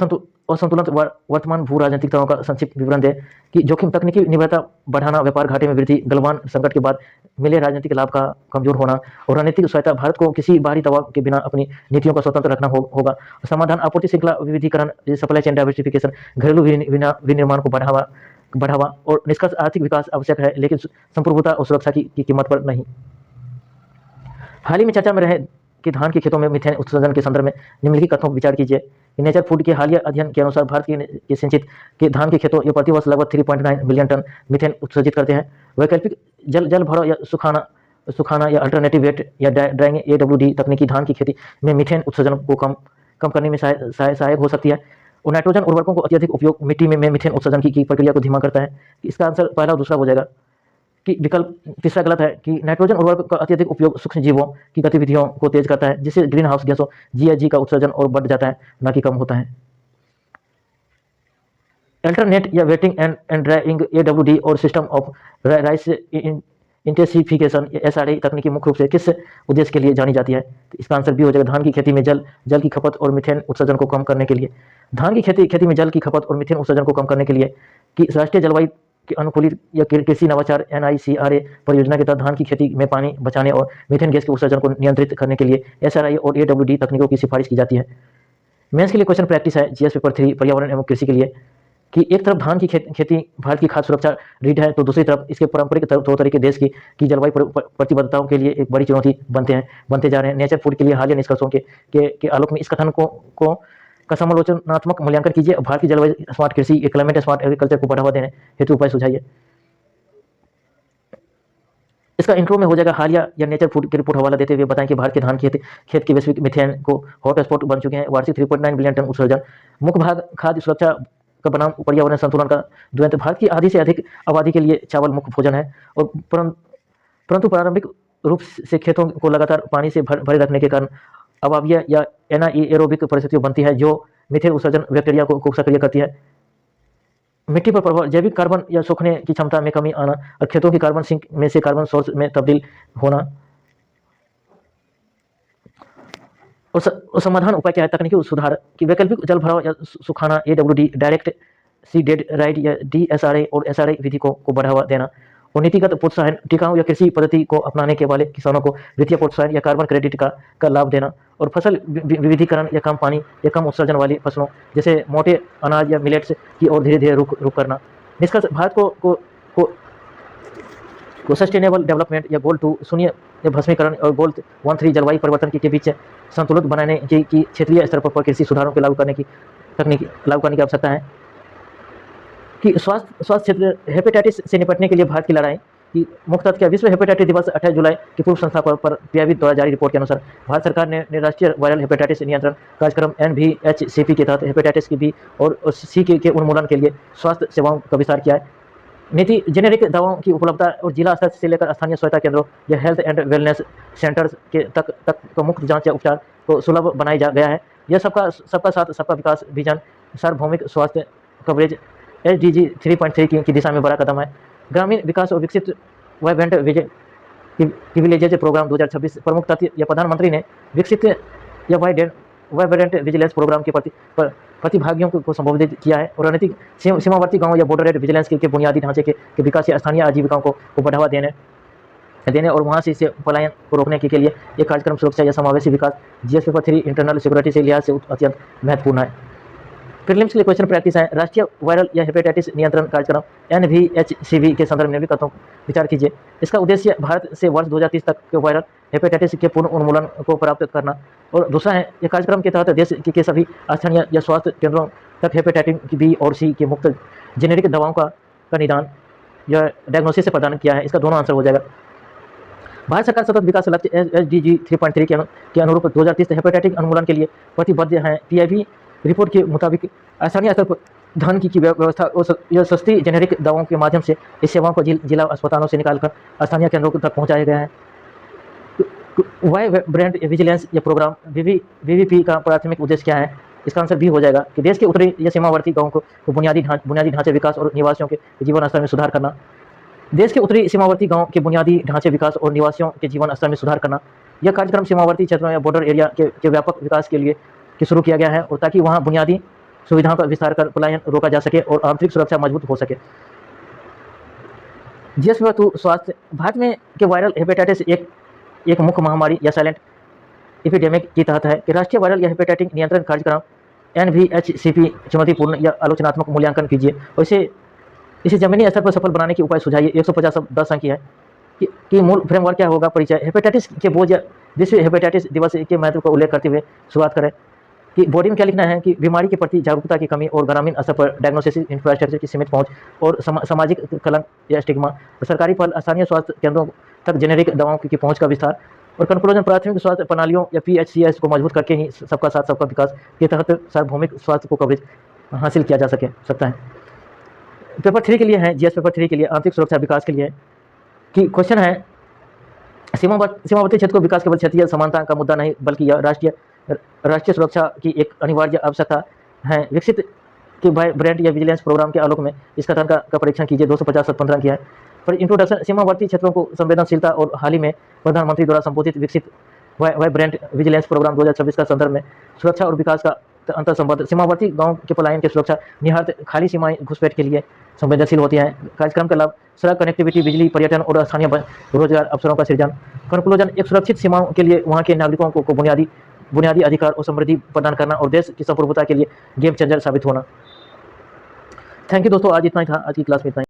असंतुलन वर्तमान भू राजनीतिक तनाव का संक्षिप्त विवरण दे कि जोखिम, तकनीकी निर्भरता बढ़ाना, व्यापार घाटे में वृद्धि, गलवान संकट के बाद मिले राजनीतिक लाभ का कमजोर होना और रणनीतिक स्वायत्ता। भारत को किसी बाहरी दबाव के बिना अपनी नीतियों का स्वतंत्र रखना होगा। समाधान, आपूर्ति श्रृंखला विविधीकरण, सप्लाई चेन डाइवर्सिफिकेशन, घरेलू विनिर्माण को बढ़ावा और निष्कर्ष आर्थिक विकास आवश्यक है, लेकिन संप्रभुता और सुरक्षा की कीमत पर नहीं। हाल ही में चर्चा में रहे कि धान के खेतों में मीथेन उत्सर्जन के संदर्भ में निम्नलिखित कथनों पर विचार कीजिए कि नेचर फूड के हालिया अध्ययन के अनुसार भारत के सिंचित के धान के खेतों ये प्रतिवर्ष लगभग 3.9 मिलियन टन मीथेन उत्सर्जित करते हैं। वैकल्पिक जल भराव या सुखाना या अल्टरनेटिव वेट या ड्राइंग AWD तकनीकी धान की खेती में मीथेन उत्सर्जन को कम करने में सहायक हो सकती है। और नाइट्रोजन उर्वरकों को अत्यधिक उपयोग मिट्टी में मीथेन उत्सर्जन की प्रक्रिया को धीमा करता है। इसका आंसर पहला और दूसरा हो जाएगा कि विकल्प तीसरा गलत है कि नाइट्रोजन उर्वरक का अत्यधिक उपयोग सूक्ष्म जीवों की गतिविधियों को तेज करता है, जिससे ग्रीन हाउस गैसों GHG का उत्सर्जन और बढ़ जाता है, न कि कम होता है। अल्टरनेट या वेटिंग एंड ड्राइंग AWD और system of rice intensification SRI तकनीकी मुख्य रूप से किस उद्देश्य के लिए जानी जाती है? तो इसका आंसर भी हो जाएगा, धान की खेती में जल की खपत और मीथेन उत्सर्जन को कम करने के लिए। धान की खेती में जल की खपत और मीथेन उत्सर्जन को कम करने के लिए कि राष्ट्रीय जलवायु के अनुकूलित या कृषि नवाचार NICRA परियोजना के तहत धान की खेती में पानी बचाने और मीथेन गैस के उत्सर्जन को नियंत्रित करने के लिए SRI और AWD तकनीकों की सिफारिश की जाती है। मेंस के लिए क्वेश्चन प्रैक्टिस है GS पेपर 3 पर्यावरण एवं कृषि के लिए कि एक तरफ धान की खेती भारत की खाद्य सुरक्षा रीढ़ है, तो दूसरी तरफ इसके पारंपरिक तौर तरीके देश की जलवायु प्रतिबद्धताओं के लिए एक बड़ी चुनौती बनते जा रहे हैं। नेचर फूड के लिए हालिया निष्कर्षों के आलोक में इस कथन को का समालोचनात्मक मूल्यांकन कीजिए। भारत की जलवायु स्मार्ट कृषि, क्लाइमेट स्मार्ट एग्रीकल्चर को बढ़ावा देने हेतु उपाय सुझाइए। इसका इंट्रो में हो जाएगा हालिया या नेचर फूड की रिपोर्ट हवाला देते हुए बताएं कि भारत के धान खेत के वैश्विक मीथेन को हॉटस्पॉट बन चुके हैं। वार्षिक 3.9 बिलियन टन उत्सर्जन। मुख्य भाग खाद्य सुरक्षा का बनाम पर्यावरण संतुलन का द्वंद्व। भारत की आधी से अधिक आबादी के लिए चावल मुख्य भोजन है और परंतु प्रारंभिक रूप से खेतों को लगातार पानी से भरे रखने के कारण अवाबीय या एनाएरोबिक परिस्थितियां बनती है जो मीथेन उत्सर्जन बैक्टीरिया को सक्रिय करती है। मिट्टी पर प्रभाव, जैविक कार्बन या सूखने की क्षमता में कमी आना और खेतों की कार्बन सिंक में से कार्बन सोर्स में तब्दील होना। और समाधान उपाय क्या है? तकनीकी सुधार कि वैकल्पिक जल भराव या सुखाना, AWD, डायरेक्ट सी डेड राइट या DSRA और SRA विधि को बढ़ावा देना। और नीतिगत प्रोत्साहन, टिकाऊ या कृषि पद्धति को अपनाने के वाले किसानों को वित्तीय प्रोत्साहन या कार्बन क्रेडिट का लाभ देना। और फसल विविधीकरण या कम पानी या कम उत्सर्जन वाली फसलों जैसे मोटे अनाज या मिलेट्स की ओर धीरे धीरे रुख करना। निष्कर्ष, भारत को सस्टेनेबल डेवलपमेंट या गोल 2 शून्य या भस्मीकरण और गोल 13 जलवायु परिवर्तन के बीच संतुलित बनाने की क्षेत्रीय स्तर पर कृषि सुधारों को लागू करने की आवश्यकता है। कि स्वास्थ्य क्षेत्र हेपेटाइटिस से निपटने के लिए भारत की लड़ाई की मुख्य तथ्य क्या? विश्व हेपेटाइटिस दिवस 28 जुलाई की पूर्व संस्था पर PIB द्वारा जारी रिपोर्ट के अनुसार भारत सरकार ने राष्ट्रीय वायरल हेपेटाइटिस नियंत्रण कार्यक्रम NVHCP के तहत हेपेटाइटिस की B और C के उन्मूलन के लिए स्वास्थ्य सेवाओं का विस्तार किया है। नीति, जेनेरिक दवाओं की उपलब्धता और जिला स्तर से लेकर स्थानीय स्वायत्ता केंद्रों या हेल्थ एंड वेलनेस सेंटर्स के तक मुफ्त जांच या उपचार को सुलभ बनाया गया है। यह सबका साथ सबका विकास विजन सार्वभौमिक स्वास्थ्य कवरेज SDG 3.3 की दिशा में बड़ा कदम है। ग्रामीण विकास और विकसित वाइब्रेंट विलेजेज प्रोग्राम 2026 प्रमुख तथ्य या प्रधानमंत्री ने विकसित या वाइब्रेंट विजिलेंस प्रोग्राम के प्रतिभागियों को संबोधित किया है। और रणनीतिक सीमावर्ती गांवों या बॉर्डर विजिलेंस के बुनियादी ढांचे के विकास या स्थानीय आजीविकाओं को बढ़ावा देने और वहां से पलायन को रोकने के लिए एक कार्यक्रम सुरक्षा या समावेशी विकास GS पेपर 3 इंटरनल सिक्योरिटी से लिहाज से अत्यंत महत्वपूर्ण है। प्रीलिम्स के लिए क्वेश्चन प्रैक्टिस है। राष्ट्रीय वायरल या हेपेटाइटिस नियंत्रण कार्यक्रम NVHCP के संदर्भ में भी कथों विचार कीजिए। इसका उद्देश्य भारत से वर्ष 2030 तक के वायरल हेपेटाइटिस के पूर्ण उन्मूलन को प्राप्त करना। और दूसरा है, यह कार्यक्रम के तहत देश के सभी स्थानीय या स्वास्थ्य केंद्रों तक हेपेटाइटिस B और C के मुफ्त जेनेरिक दवाओं का निदान या डायग्नोसिस से प्रदान किया है। इसका दोनों आंसर हो जाएगा। भारत सरकार सतत विकास लक्ष्य SDG 3.3 के अनुरूप 2030 तक हेपेटाइटिस उन्मूलन के लिए प्रतिबद्ध है। PIB रिपोर्ट के मुताबिक स्थानीय स्तर पर धन की व्यवस्था और यह सस्ती जेनेरिक दवाओं के माध्यम से इस सेवाओं को जिला अस्पतालों से निकालकर स्थानीय केंद्रों तक पहुंचाया गया है। वाइब्रेंट विजिलेंस या प्रोग्राम VVP का प्राथमिक उद्देश्य क्या है? इसका आंसर भी हो जाएगा कि देश के उत्तरी या सीमावर्ती गांवों को बुनियादी ढांचे विकास और निवासियों के जीवन स्तर में सुधार करना। देश के उत्तरी सीमावर्ती गांव के बुनियादी ढांचे विकास और निवासियों के जीवन स्तर में सुधार करना। यह कार्यक्रम सीमावर्ती क्षेत्रों या बॉर्डर एरिया के व्यापक विकास के लिए शुरू किया गया है और ताकि वहां बुनियादी सुविधाओं का विस्तार कर पलायन रोका जा सके और आंतरिक सुरक्षा मजबूत हो सके। GS पेपर 2 स्वास्थ्य, भारत में के वायरल हेपेटाइटिस एक मुख्य महामारी या साइलेंट एपिडेमिक की तहत है कि राष्ट्रीय वायरल या हेपेटाइटिस नियंत्रण कार्यक्रम NVHCP चुनौतीपूर्ण या आलोचनात्मक मूल्यांकन कीजिए और इसे जमीनी स्तर पर सफल बनाने के उपाय सुझाइए। 150 अंक है कि मूल फ्रेमवर्क क्या होगा। परिचय, हेपेटाइटिस के बोझ या विश्व हेपेटाइटिस दिवस के महत्व का उल्लेख करते हुए शुरुआत करें कि बॉडी में क्या लिखना है कि बीमारी के प्रति जागरूकता की कमी और ग्रामीण स्तर पर डायग्नोसिस इंफ्रास्ट्रक्चर की सीमित पहुंच और सामाजिक कलंक या स्टिग्मा, सरकारी पहल, स्थानीय स्वास्थ्य केंद्रों तक जेनेरिक दवाओं की पहुंच का विस्तार। और कंक्लूजन, प्राथमिक स्वास्थ्य प्रणालियों या PHCS को मजबूत करके ही सबका साथ सबका विकास के तहत सार्वभौमिक स्वास्थ्य को कवरेज हासिल किया जा सकता है। पेपर 3 के लिए है, GS पेपर 3 के लिए आंतरिक सुरक्षा विकास के लिए कि क्वेश्चन है, सीमावर्ती क्षेत्र को विकास केवल क्षेत्रीय समानता का मुद्दा नहीं बल्कि यह राष्ट्रीय सुरक्षा की एक अनिवार्य आवश्यकता है। विकसित के वाइब्रेंट या विजिलेंस प्रोग्राम के आलोक में इस कथन का परीक्षण कीजिए। 250 15 किया है। पर इंट्रोडक्शन, सीमावर्ती क्षेत्रों को संवेदनशीलता और हाल ही में प्रधानमंत्री द्वारा संबोधित विकसित वाइब्रेंट विजिलेंस प्रोग्राम 2026 का संदर्भ में सुरक्षा और विकास का अंतर संबंध। सीमावर्ती गांव के पलायन की सुरक्षा निहारत खाली सीमाएं घुसपैठ के लिए संवेदनशील होती हैं। कार्यक्रम का लाभ, सड़क कनेक्टिविटी, बिजली, पर्यटन और स्थानीय रोजगार अवसरों का सृजन। कंक्लूजन, एक सुरक्षित सीमाओं के लिए वहां के नागरिकों को बुनियादी अधिकार और समृद्धि प्रदान करना और देश की संप्रभुता के लिए गेम चेंजर साबित होना। थैंक यू दोस्तों, आज इतना ही था, आज की क्लास में इतना ही।